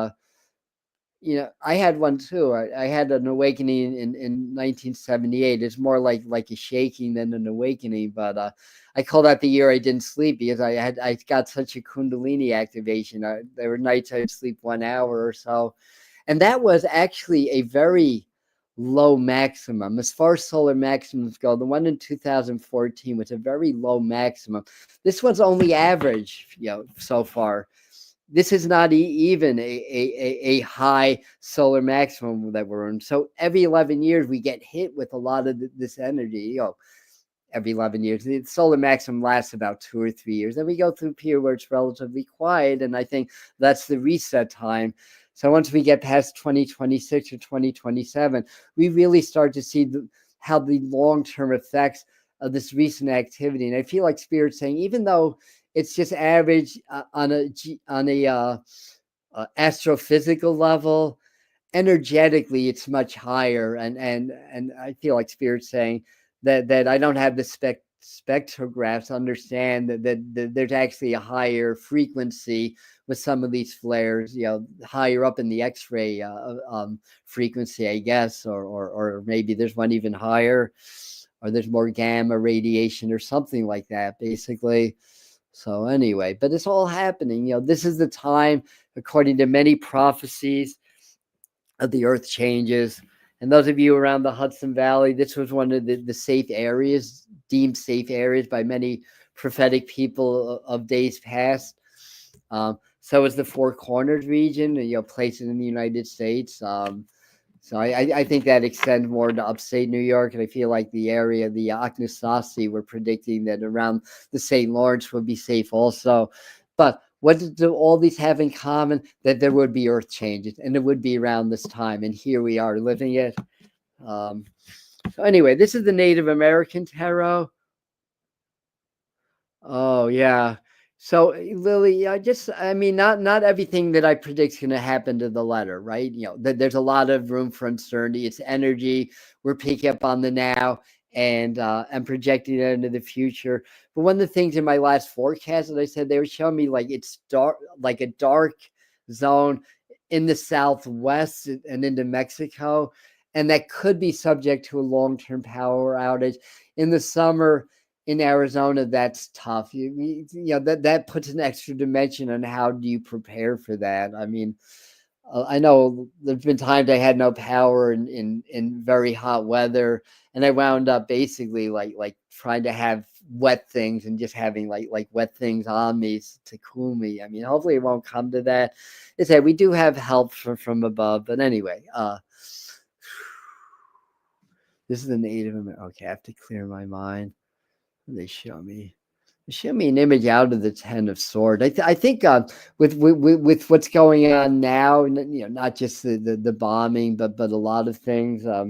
I had one too. I had an awakening in 1978. It's more like a shaking than an awakening, but I call that the year I didn't sleep because I got such a Kundalini activation. There were nights I'd sleep 1 hour or so, and that was actually a very low maximum as far as solar maximums go. The one in 2014 was a very low maximum. This one's only average, so far. This is not even a high solar maximum that we're in. So every 11 years we get hit with a lot of this energy. Every 11 years, the solar maximum lasts about 2 or 3 years. Then we go through a period where it's relatively quiet, and I think that's the reset time. So once we get past 2026 or 2027, we really start to see how the long-term effects of this recent activity. And I feel like Spirit's saying, even though it's just average on a astrophysical level, energetically it's much higher, and I feel like Spirit's saying that I don't have the spectrographs to understand that there's actually a higher frequency with some of these flares, higher up in the X-ray frequency, I guess, or maybe there's one even higher, or there's more gamma radiation or something like that, basically. So anyway, but it's all happening. This is the time, according to many prophecies, of the earth changes. And those of you around the Hudson Valley, this was one of the safe areas, deemed safe areas by many prophetic people of days past. So is the Four Corners region, places in the United States. So I think that extends more to upstate New York, and I feel like the area, the Akwesasne, we're predicting that around the St. Lawrence would be safe also. But what do all these have in common? That there would be earth changes, and it would be around this time, and here we are living it. So anyway, this is the Native American tarot. Oh yeah. So Lily, I mean, not everything that I predict is going to happen to the letter, right? There's a lot of room for uncertainty. It's energy. We're picking up on the now and projecting it into the future. But one of the things in my last forecast that I said, they were showing me like it's dark, like a dark zone in the southwest and into Mexico, and that could be subject to a long-term power outage in the summer. In Arizona, that's tough. That puts an extra dimension on how do you prepare for that. I mean, I know there's been times I had no power in very hot weather, and I wound up basically like trying to have wet things and just having like wet things on me to cool me. I mean, hopefully it won't come to that. As I said, we do have help from above, but anyway, this is the Native American. Okay, I have to clear my mind. They show me. They show me an image out of the Ten of Swords. I think with what's going on now, not just the bombing, but a lot of things. I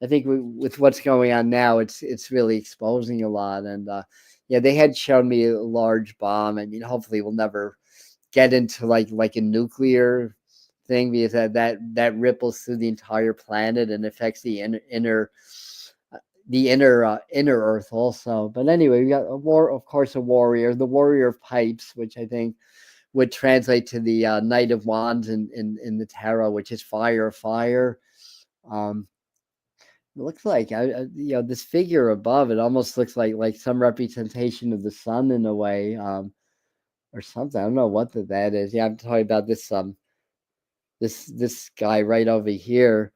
think with what's going on now, it's really exposing a lot. And yeah, they had shown me a large bomb. I mean, hopefully we'll never get into like a nuclear thing, because that ripples through the entire planet and affects the inner Earth also. But anyway, we got of course, a warrior, the warrior of pipes, which I think would translate to the Knight of Wands in the tarot, which is fire. It looks like this figure above it almost looks like some representation of the sun in a way, or something. I don't know what that is. Yeah, I'm talking about this guy right over here.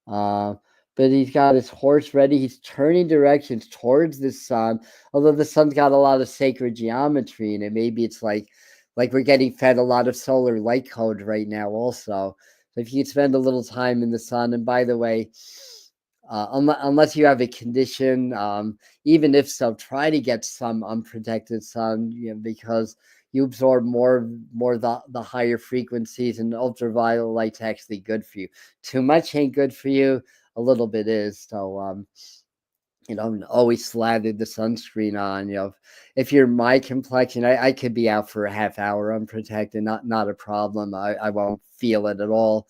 But he's got his horse ready. He's turning directions towards the sun, although the sun's got a lot of sacred geometry in it. Maybe it's like we're getting fed a lot of solar light code right now also. So if you could spend a little time in the sun, and by the way, unless you have a condition, even if so, try to get some unprotected sun, because you absorb more the higher frequencies, and ultraviolet light's actually good for you. Too much ain't good for you. A little bit is. So always slather the sunscreen on. If you're my complexion, I could be out for a half hour unprotected, not a problem. I won't feel it at all.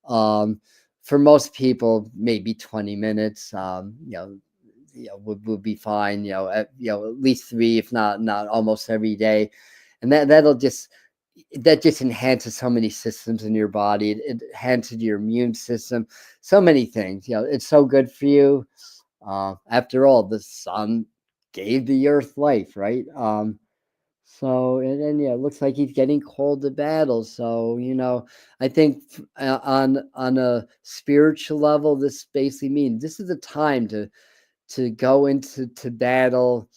For most people, maybe 20 minutes, would be fine. At least 3, if not almost every day, and that'll just that just enhances so many systems in your body. It enhances your immune system, so many things. It's so good for you. After all, the sun gave the earth life, right? So and then yeah, it looks like he's getting called to battle. So I think on a spiritual level, this basically means this is the time to go into to battle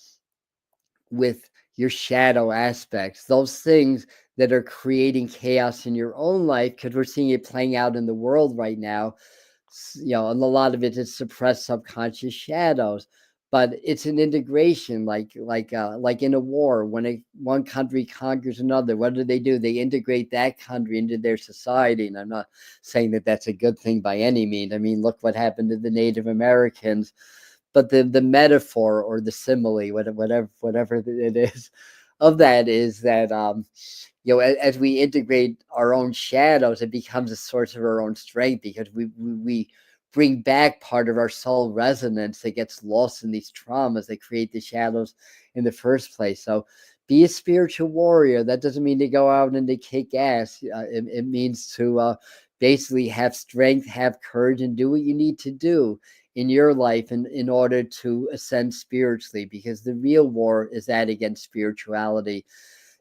with your shadow aspects, those things that are creating chaos in your own life, because we're seeing it playing out in the world right now. And a lot of it is suppressed subconscious shadows. But it's an integration, like in a war, when one country conquers another, what do? They integrate that country into their society. And I'm not saying that that's a good thing by any means. I mean, look what happened to the Native Americans. But the metaphor or the simile, whatever it is, of that is that as we integrate our own shadows, it becomes a source of our own strength, because we bring back part of our soul resonance that gets lost in these traumas that create the shadows in the first place. So be a spiritual warrior. That doesn't mean to go out and to kick ass. It means to basically have strength, have courage, and do what you need to do in your life in order to ascend spiritually, because the real war is that against spirituality.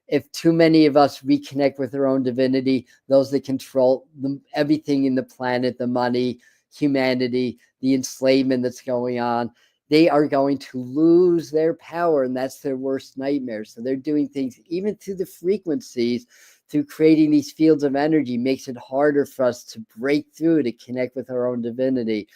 If too many of us reconnect with our own divinity, those that control everything in the planet, the money, humanity, the enslavement that's going on, they are going to lose their power, and that's their worst nightmare. So they're doing things, even through the frequencies, through creating these fields of energy, makes it harder for us to break through, to connect with our own divinity.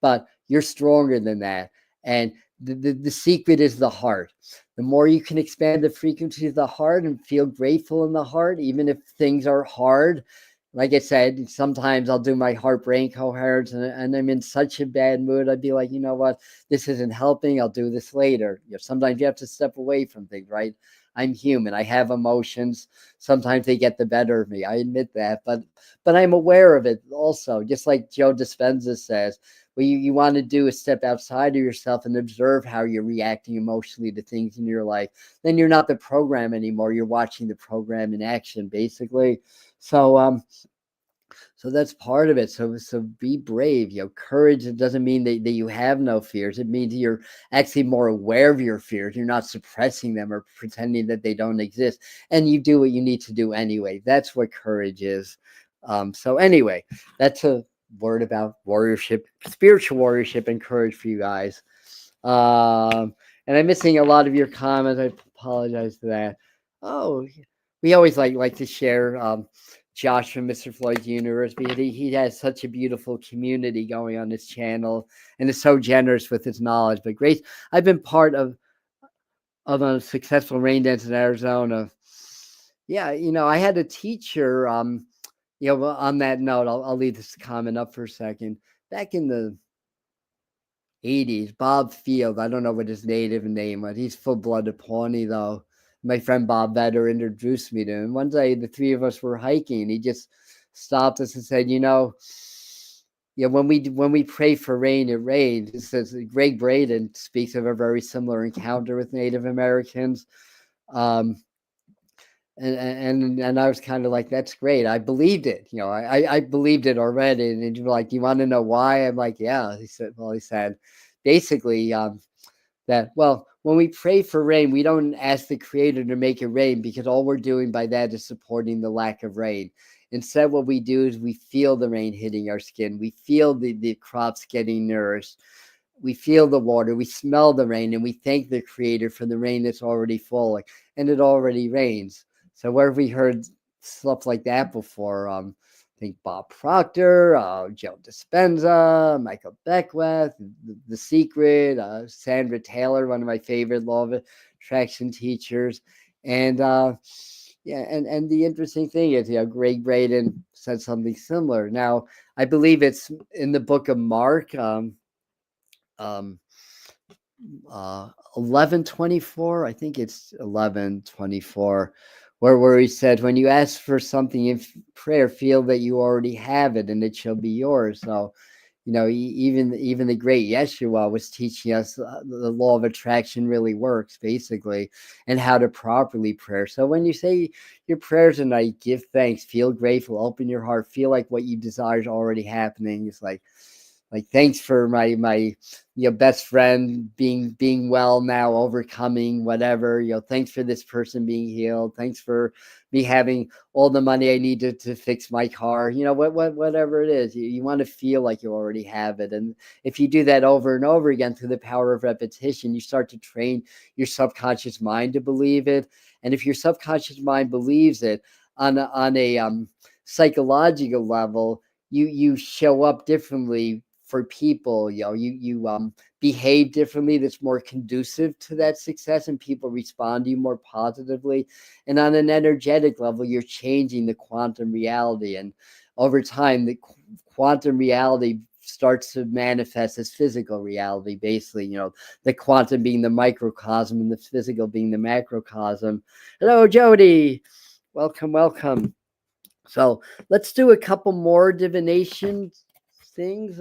But you're stronger than that. And the secret is the heart. The more you can expand the frequency of the heart and feel grateful in the heart, even if things are hard. Like I said, sometimes I'll do my heart brain coherence and I'm in such a bad mood. I'd be like, you know what? This isn't helping. I'll do this later. Sometimes you have to step away from things, right? I'm human. I have emotions. Sometimes they get the better of me. I admit that, but I'm aware of it also. Just like Joe Dispenza says, what you want to do is step outside of yourself and observe how you're reacting emotionally to things in your life. Then you're not the program anymore. You're watching the program in action, basically. So that's part of it. So be brave. Courage, it doesn't mean that you have no fears. It means you're actually more aware of your fears. You're not suppressing them or pretending that they don't exist. And you do what you need to do anyway. That's what courage is. So anyway, that's a word about warriorship, spiritual warriorship, and courage for you guys. And I'm missing a lot of your comments. I apologize for that. Oh, we always like to share Josh from Mr. Floyd's Universe, because he has such a beautiful community going on his channel and is so generous with his knowledge. But Grace, I've been part of a successful rain dance in Arizona. Yeah, I had a teacher. Well, on that note, I'll leave this comment up for a second. Back in the 80s, Bob Field, I don't know what his native name was. He's full-blooded Pawnee, though. My friend Bob Vetter introduced me to him. One day, the three of us were hiking, and he just stopped us and said, when we pray for rain, it rains. It says Greg Braden speaks of a very similar encounter with Native Americans. And I was kind of like, that's great. I believed it. I believed it already. And you're like, you want to know why? I'm like, yeah. He said, basically, that, well, when we pray for rain, we don't ask the creator to make it rain, because all we're doing by that is supporting the lack of rain. Instead, what we do is we feel the rain hitting our skin. We feel the crops getting nourished. We feel the water, we smell the rain, and we thank the creator for the rain that's already falling, and it already rains. So where have we heard stuff like that before? I think Bob Proctor, Joe Dispenza, Michael Beckwith, The Secret, Sandra Taylor, one of my favorite law of attraction teachers. And and the interesting thing is, Greg Braden said something similar. Now, I believe it's in the book of Mark, 11:24. I think it's 11:24, where he said, when you ask for something in prayer, feel that you already have it and it shall be yours. So even the great Yeshua was teaching us the law of attraction really works, basically, and how to properly prayer. So when you say your prayers tonight, give thanks, feel grateful, open your heart, feel like what you desire is already happening. It's like thanks for my best friend being well now, overcoming whatever. Thanks for this person being healed. Thanks for me having all the money I need to fix my car. Whatever it is, you want to feel like you already have it. And if you do that over and over again through the power of repetition, you start to train your subconscious mind to believe it. And if your subconscious mind believes it on a psychological level, you show up differently for people. You behave differently, that's more conducive to that success, and people respond to you more positively. And on an energetic level, you're changing the quantum reality, and over time the quantum reality starts to manifest as physical reality, basically. The quantum being the microcosm and the physical being the macrocosm. Hello, Jody. Welcome. So let's do a couple more divination things.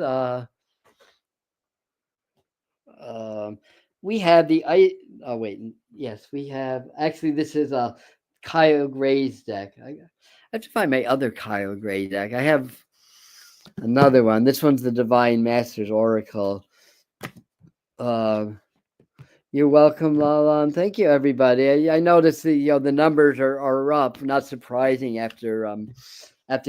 We have we have, actually, this is a Kyle Gray's deck. I have to find my other Kyle Gray deck. I have another one. This one's the Divine Masters Oracle. You're welcome, Lalan. Thank you, everybody. I noticed the numbers are up. Not surprising after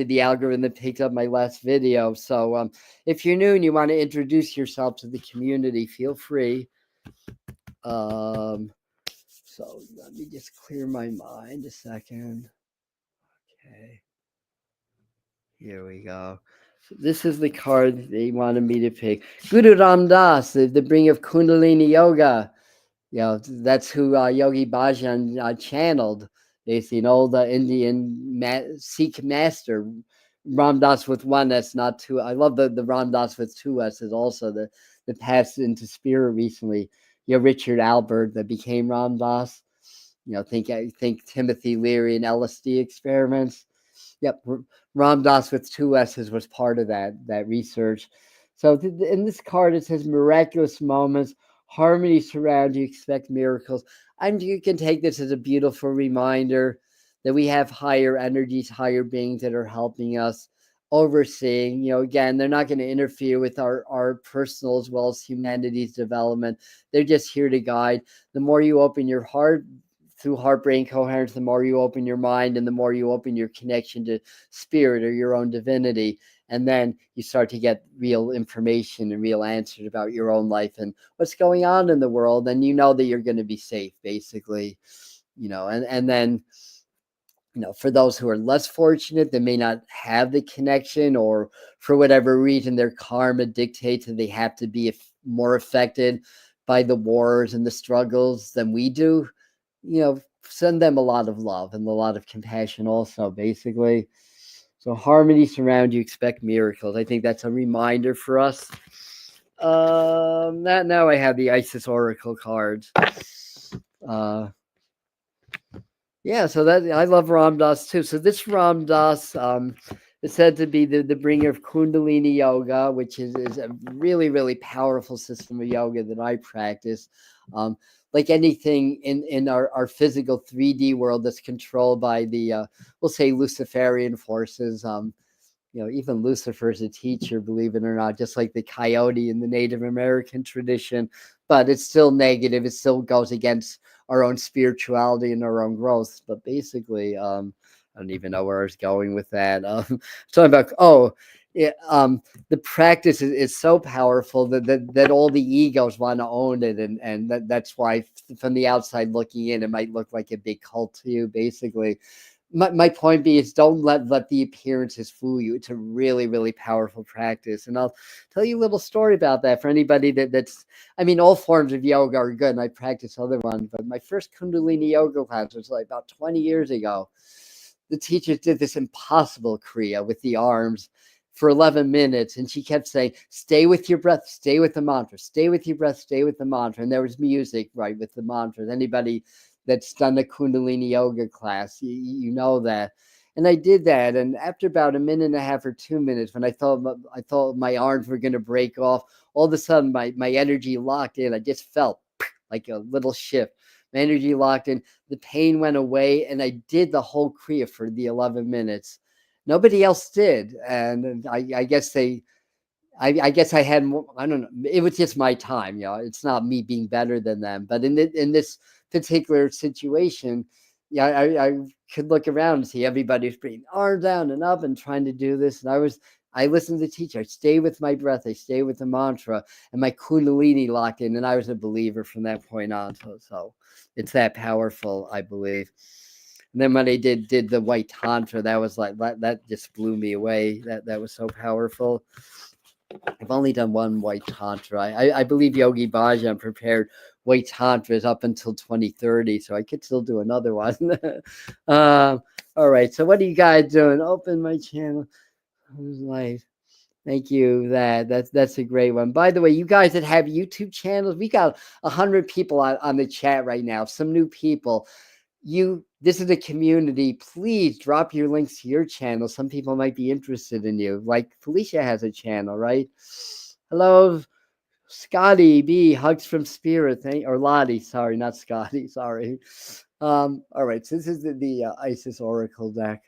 the algorithm picked up my last video. So if you're new and you want to introduce yourself to the community, feel free. So let me just clear my mind a second. Okay. Here we go. So this is the card they wanted me to pick. Guru Ram Das, the bringer of Kundalini Yoga. That's who Yogi Bhajan channeled. It's an old Indian Sikh master. Ram Das with one S, not two. I love the Ram Das with two S's also. The passed into spirit recently. Richard Albert that became Ram Dass. Think Timothy Leary and LSD experiments. Yep, Ram Dass with two S's was part of that research. So in this card it says miraculous moments, harmony surround you, expect miracles. You can take this as a beautiful reminder that we have higher energies, higher beings that are helping us, overseeing. Again, they're not going to interfere with our personal as well as humanity's development. They're just here to guide. The more you open your heart through heart-brain coherence, the more you open your mind, and the more you open your connection to spirit or your own divinity, and then you start to get real information and real answers about your own life and what's going on in the world, and that you're going to be safe, basically. And then for those who are less fortunate, they may not have the connection, or for whatever reason their karma dictates that they have to be more affected by the wars and the struggles than we do. Send them a lot of love and a lot of compassion also, basically. So harmony surround you, expect miracles. I think that's a reminder for us. Now I have the Isis Oracle cards. So that I love Ram Dass too. So this Ram Dass is said to be the bringer of Kundalini Yoga, which is a really, really powerful system of yoga that I practice. Like anything in our physical 3D world that's controlled by the, we'll say, Luciferian forces. Even Lucifer is a teacher, believe it or not, just like the coyote in the Native American tradition. But it's still negative. It still goes against our own spirituality and our own growth. But basically, I don't even know where I was going with that. Talking about, the practice is so powerful that all the egos want to own it, and that's why from the outside looking in, it might look like a big cult to you, basically. My point being is don't let the appearances fool you. It's a really, really powerful practice. And I'll tell you a little story about that for anybody that's, all forms of yoga are good, and I practice other ones, but my first Kundalini yoga class was like about 20 years ago. The teacher did this impossible Kriya with the arms for 11 minutes, and she kept saying, stay with your breath, stay with the mantra, stay with your breath, stay with the mantra. And there was music, right, with the mantras. Anybody that's done a Kundalini yoga class, you know that. And I did that, and after about a minute and a half or 2 minutes, when I thought my arms were going to break off, all of a sudden my energy locked in. I just felt like a little shift. My energy locked in. The pain went away, and I did the whole Kriya for the 11 minutes. Nobody else did, and I guess I guess I had more. I don't know. It was just my time. It's not me being better than them. But in this particular situation, yeah, I could look around and see everybody's bringing arms down and up and trying to do this. And I listened to the teacher. I stay with my breath. I stay with the mantra, and my kundalini locked in. And I was a believer from that point on. So it's that powerful, I believe. And then when I did the white tantra, that was like that just blew me away. That was so powerful. I've only done one white tantra. I believe Yogi Bhajan prepared white tantras up until 2030, so I could still do another one. All right. So what are you guys doing? Open my channel. Life. Thank you. That's a great one. By the way, you guys that have YouTube channels, we got 100 people on the chat right now. Some new people. This is a community. Please drop your links to your channel. Some people might be interested in you. Like Felicia has a channel, right? Hello, Scotty B. Hugs from Spirit. Or Lottie. Sorry, not Scotty. Sorry. All right. So this is the Isis Oracle deck.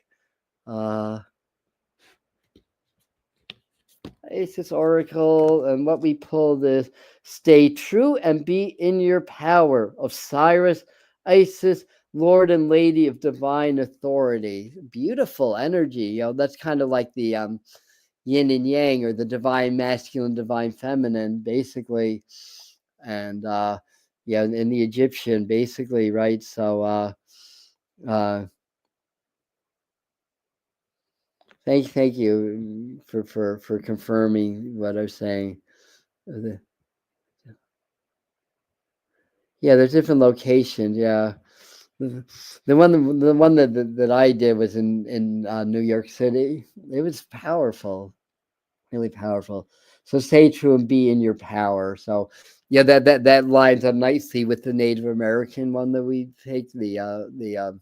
Isis Oracle, and what we pulled is stay true and be in your power. Osiris, Isis, Lord and Lady of Divine Authority. Beautiful energy. That's kind of like the yin and yang, or the divine masculine, divine feminine, basically. And in the Egyptian, basically, right? So thank you for confirming what I was saying. Yeah, there's different locations. Yeah, the one that I did was in New York City. It was powerful, really powerful. So stay true and be in your power. So yeah, that lines up nicely with the Native American one that we take, the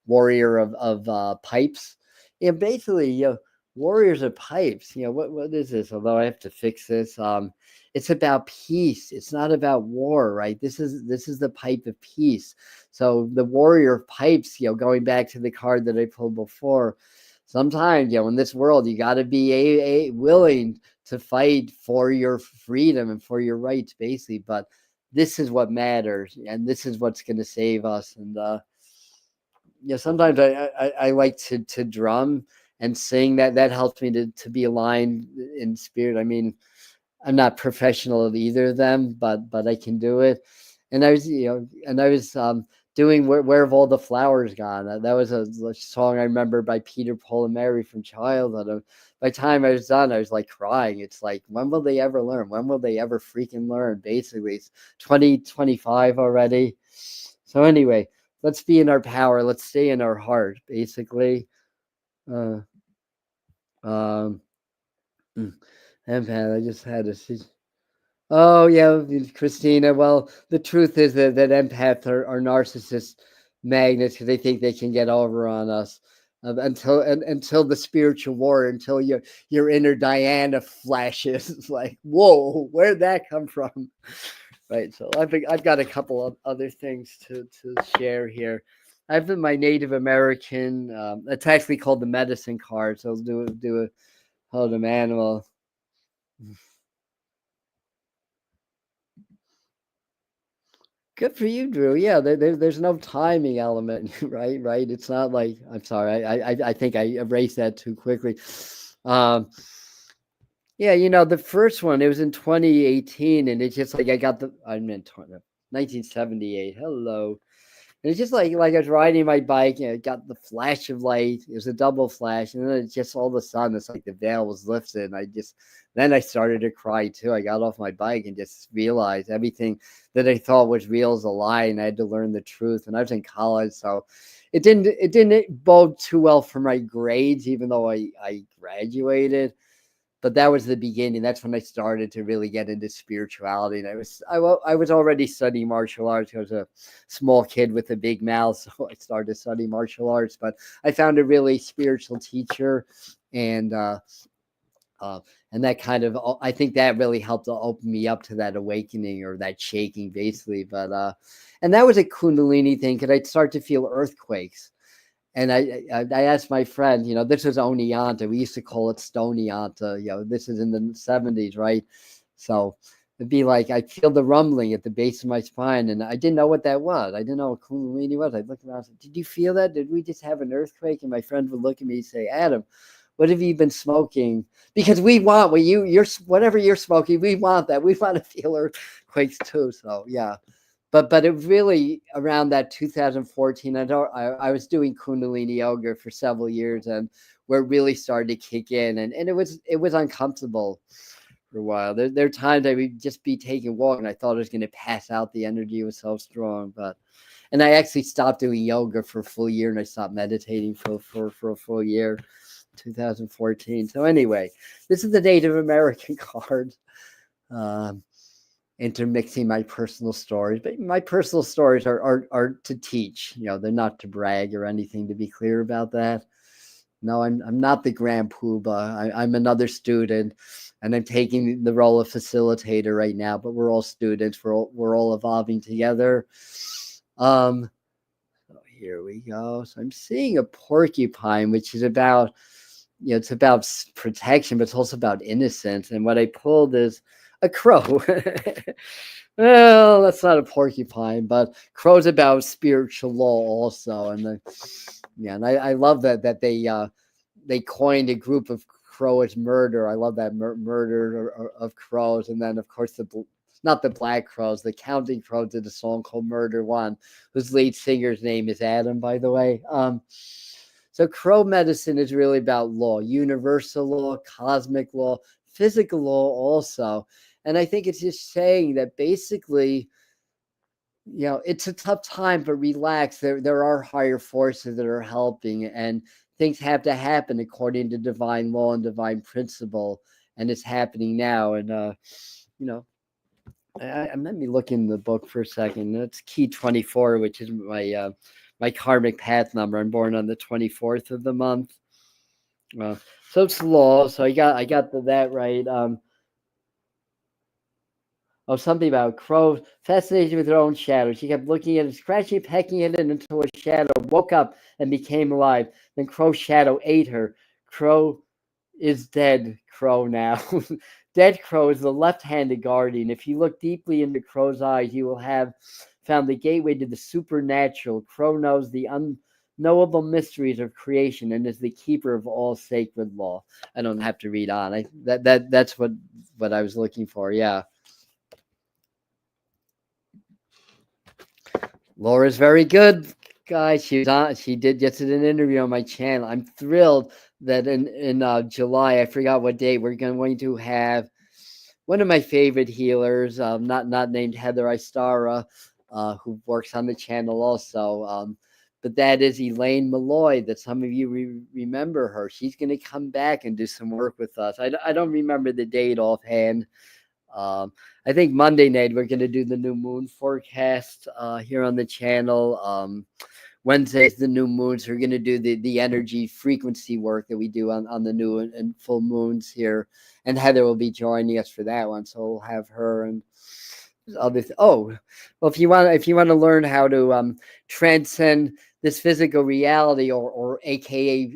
warrior of pipes. Yeah, basically, warriors of pipes. What is this? Although I have to fix this. It's about peace. It's not about war, right? This is the pipe of peace. So the warrior of pipes. Going back to the card that I pulled before. Sometimes, in this world, you got to be willing to fight for your freedom and for your rights, basically. But this is what matters, and this is what's going to save us. And sometimes I like to drum and sing. That helps me to be aligned in spirit. I mean, I'm not professional at either of them, but I can do it. And I was doing Where Have All the Flowers Gone? That was a song I remember by Peter, Paul, and Mary from childhood. By the time I was done, I was like crying. It's like, when will they ever learn? When will they ever freaking learn? Basically, it's 2025 already. So anyway, let's be in our power. Let's stay in our heart, basically. Empath, I just had to see. Oh yeah, Christina. Well, the truth is that empaths are narcissist magnets, because they think they can get over on us until the spiritual war, until your inner Diana flashes. It's like, whoa, where'd that come from? Right. So I've got a couple of other things to share here. I've been my Native American. It's actually called the medicine card. So I'll do a totem animal. Good for you, Drew. Yeah, there's no timing element, right? Right. It's not like, I'm sorry. I think I erased that too quickly. Yeah, the first one, it was in 2018, and it's just like I meant 1978. Hello. And it's just like I was riding my bike, and it got the flash of light. It was a double flash, and then it just all of a sudden, it's like the veil was lifted, and then I started to cry too. I got off my bike and just realized everything that I thought was real is a lie, and I had to learn the truth. And I was in college, so it didn't bode too well for my grades, even though I graduated. but that was the beginning. That's when I started to really get into spirituality. And I was already studying martial arts. I was a small kid with a big mouth, so I started studying martial arts. But I found a really spiritual teacher, and uh, and that kind of, I think that really helped to open me up to that awakening or that shaking, basically. But and that was a Kundalini thing, because I'd start to feel earthquakes. And I asked my friend, this is Oneonta. We used to call it Stonyonta. This is in the 70s, right? So it'd be like I'd feel the rumbling at the base of my spine, and I didn't know what that was. I didn't know what Kundalini was. I'd look around and say, "Did you feel that? Did we just have an earthquake?" And my friend would look at me and say, "Adam, what have you been smoking?" Because we want you're whatever you're smoking, we want that. We want to feel earthquakes too. So yeah. But it really around that 2014, I was doing Kundalini yoga for several years, and where it really started to kick in, and it was uncomfortable for a while. There are times I would just be taking a walk, and I thought I was going to pass out. The energy was so strong, and I actually stopped doing yoga for a full year, and I stopped meditating for a full year, 2014. So anyway, this is the Native American card. Intermixing my personal stories, but my personal stories are to teach. They're not to brag or anything. To be clear about that. No, I'm not the Grand Poobah. I'm another student, and I'm taking the role of facilitator right now. But we're all students. We're all evolving together. So here we go. So I'm seeing a porcupine, which is about, it's about protection, but it's also about innocence. And what I pulled is a crow. Well, that's not a porcupine, but crow's about spiritual law also. And and I love that they coined a group of crow as murder. I love that murder of crows. And then of course not the Black Crows, the Counting Crows did a song called Murder One, whose lead singer's name is Adam, by the way. So crow medicine is really about law, universal law, cosmic law, physical law also. And I think it's just saying that basically, it's a tough time, but relax. There are higher forces that are helping, and things have to happen according to divine law and divine principle. And it's happening now. And, let me look in the book for a second. That's key 24, which is my karmic path number. I'm born on the 24th of the month. So it's law. So I got that right. Something about crows, fascinated with her own shadow. She kept looking at it, scratching, pecking at it until a shadow woke up and became alive. Then Crow's shadow ate her. Crow is dead, Crow now. Dead Crow is the left-handed guardian. If you look deeply into Crow's eyes, you will have found the gateway to the supernatural. Crow knows the unknowable mysteries of creation and is the keeper of all sacred law. I don't have to read on. That's what I was looking for. Yeah. Laura's very good, guys. She did just did an interview on my channel. I'm thrilled that in July, I forgot what date, we're going to have one of my favorite healers, not named Heather Istara, who works on the channel also. But that is Elaine Malloy, that some of you remember her. She's going to come back and do some work with us. I don't remember the date offhand. I think Monday night we're going to do the new moon forecast here on the channel. Wednesday's the new moon, so we're going to do the energy frequency work that we do on the new and full moons here. And Heather will be joining us for that one, so we'll have her and other. Well, if you want to learn how to transcend this physical reality, or AKA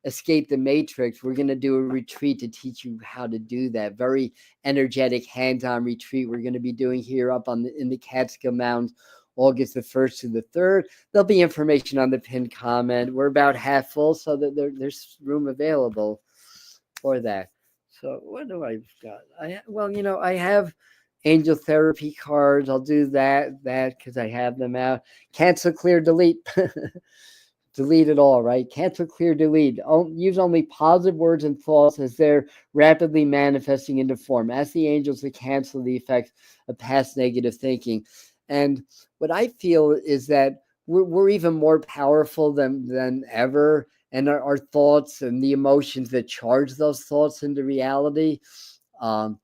escape the matrix, we're going to do a retreat to teach you how to do that. Very energetic, hands-on retreat we're going to be doing here up in the Catskill Mountains, August the 1st to the 3rd. There'll be information on the pinned comment. We're about half full, so that there's room available for that. So what do I've got? I have angel therapy cards. I'll do that because I have them out. Cancel, clear, delete. Delete it all, right? Cancel, clear, delete. Use only positive words and thoughts as they're rapidly manifesting into form. Ask the angels to cancel the effects of past negative thinking. And what I feel is that we're even more powerful than ever. and our thoughts and the emotions that charge those thoughts into reality um,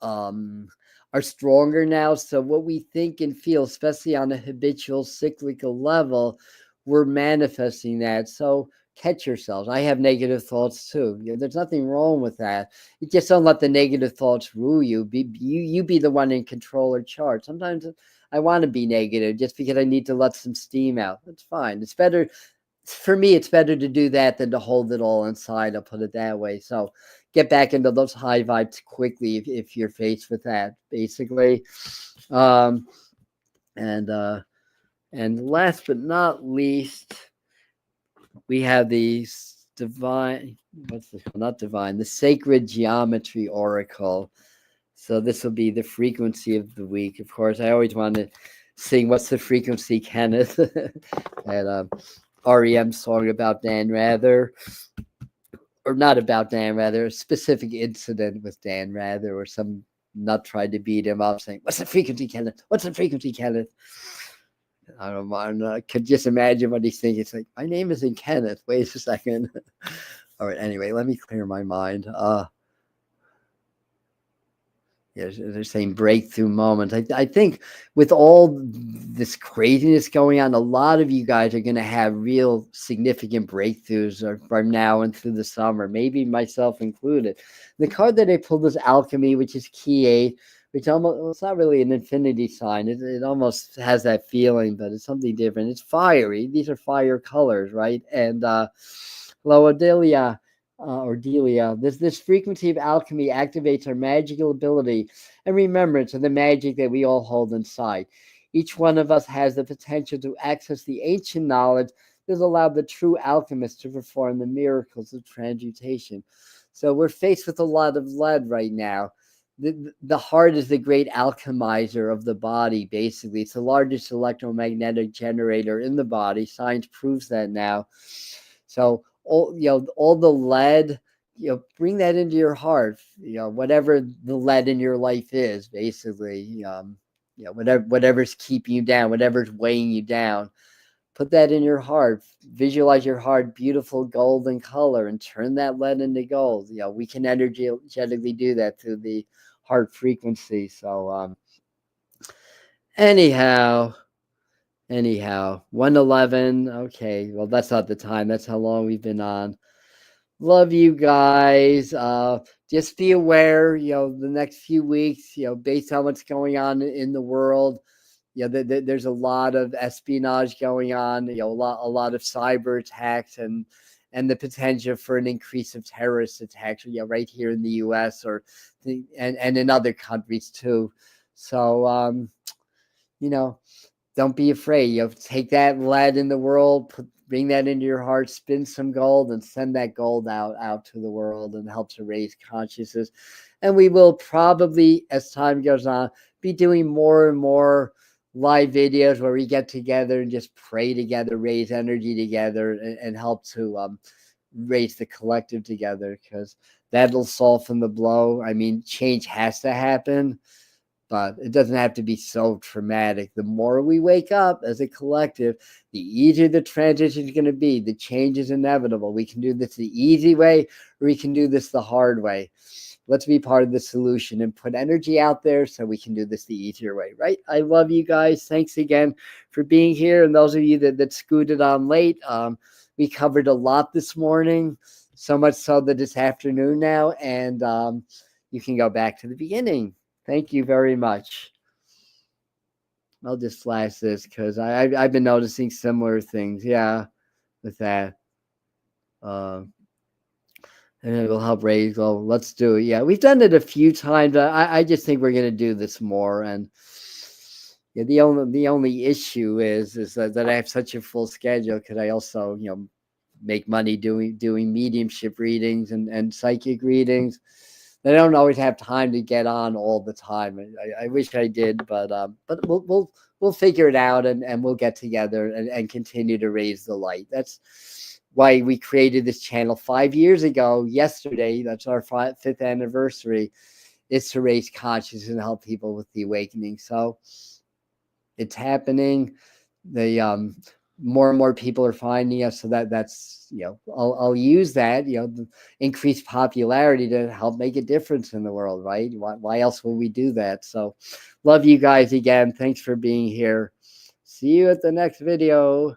um, are stronger now. So what we think and feel, especially on a habitual cyclical level, we're manifesting that. So catch yourselves. I have negative thoughts too. There's nothing wrong with that. You just don't let the negative thoughts rule you. You be the one in control or charge. Sometimes I want to be negative just because I need to let some steam out. That's fine. It's better for me. It's better to do that than to hold it all inside. I'll put it that way. So get back into those high vibes quickly if you're faced with that, basically. Um, and last but not least, we have the divine, what's this? Not divine, the sacred geometry oracle. So this will be the frequency of the week. Of course, I always want to sing "What's the Frequency, Kenneth?" and REM song about Dan Rather, or not about Dan Rather, a specific incident with Dan Rather, or some nut tried to beat him up, saying, "What's the frequency, Kenneth? What's the frequency, Kenneth?" I don't mind. I could just imagine what he's thinking. It's like, my name isn't Kenneth. Wait a second. All right. Anyway, let me clear my mind. Yeah, they're saying breakthrough moments. I think with all this craziness going on, a lot of you guys are going to have real significant breakthroughs from now and through the summer, maybe myself included. The card that I pulled is Alchemy, which is key 8, which almost, well, it's not really an infinity sign. It almost has that feeling, but it's something different. It's fiery. These are fire colors, right? And hello, Adelia. Or Delia, this frequency of alchemy activates our magical ability and remembrance of the magic that we all hold inside. Each one of us has the potential to access the ancient knowledge that has allowed the true alchemists to perform the miracles of transmutation. So we're faced with a lot of lead right now. The heart is the great alchemizer of the body, basically. It's the largest electromagnetic generator in the body. Science proves that now. So all the lead, bring that into your heart. Whatever the lead in your life is, basically. Whatever's keeping you down, whatever's weighing you down, put that in your heart. Visualize your heart beautiful golden color and turn that lead into gold. We can energetically do that through the heart frequency. So anyhow 111. Okay, well, that's not the time. That's how long we've been on. Love you guys. Just be aware, the next few weeks, based on what's going on in the world, there's a lot of espionage going on, a lot of cyber attacks and the potential for an increase of terrorist attacks, right here in the US and in other countries too. So, don't be afraid. Take that lead in the world, bring that into your heart, spin some gold, and send that gold out to the world and help to raise consciousness. And we will probably, as time goes on, be doing more and more live videos where we get together and just pray together, raise energy together, and help to raise the collective together, because that'll soften the blow. I mean, change has to happen, but it doesn't have to be so traumatic. The more we wake up as a collective, the easier the transition is going to be. The change is inevitable. We can do this the easy way, or we can do this the hard way. Let's be part of the solution and put energy out there so we can do this the easier way, right? I love you guys. Thanks again for being here. And those of you that scooted on late, we covered a lot this morning, so much so that it's afternoon now, and you can go back to the beginning. Thank you very much. I'll just flash this because I've been noticing similar things. Yeah, with that. And it will help raise. Well, let's do it. Yeah, we've done it a few times. I just think we're going to do this more. And yeah, the only issue is that I have such a full schedule. Could I also make money doing mediumship readings and psychic readings? I don't always have time to get on all the time. I wish I did, but we'll figure it out, and we'll get together and continue to raise the light. That's why we created this channel 5 years ago. Yesterday, that's our 5th anniversary, is to raise consciousness and help people with the awakening. So it's happening. more and more people are finding us. So that's, I'll use that, the increased popularity to help make a difference in the world, right? Why else will we do that? So love you guys again. Thanks for being here. See you at the next video.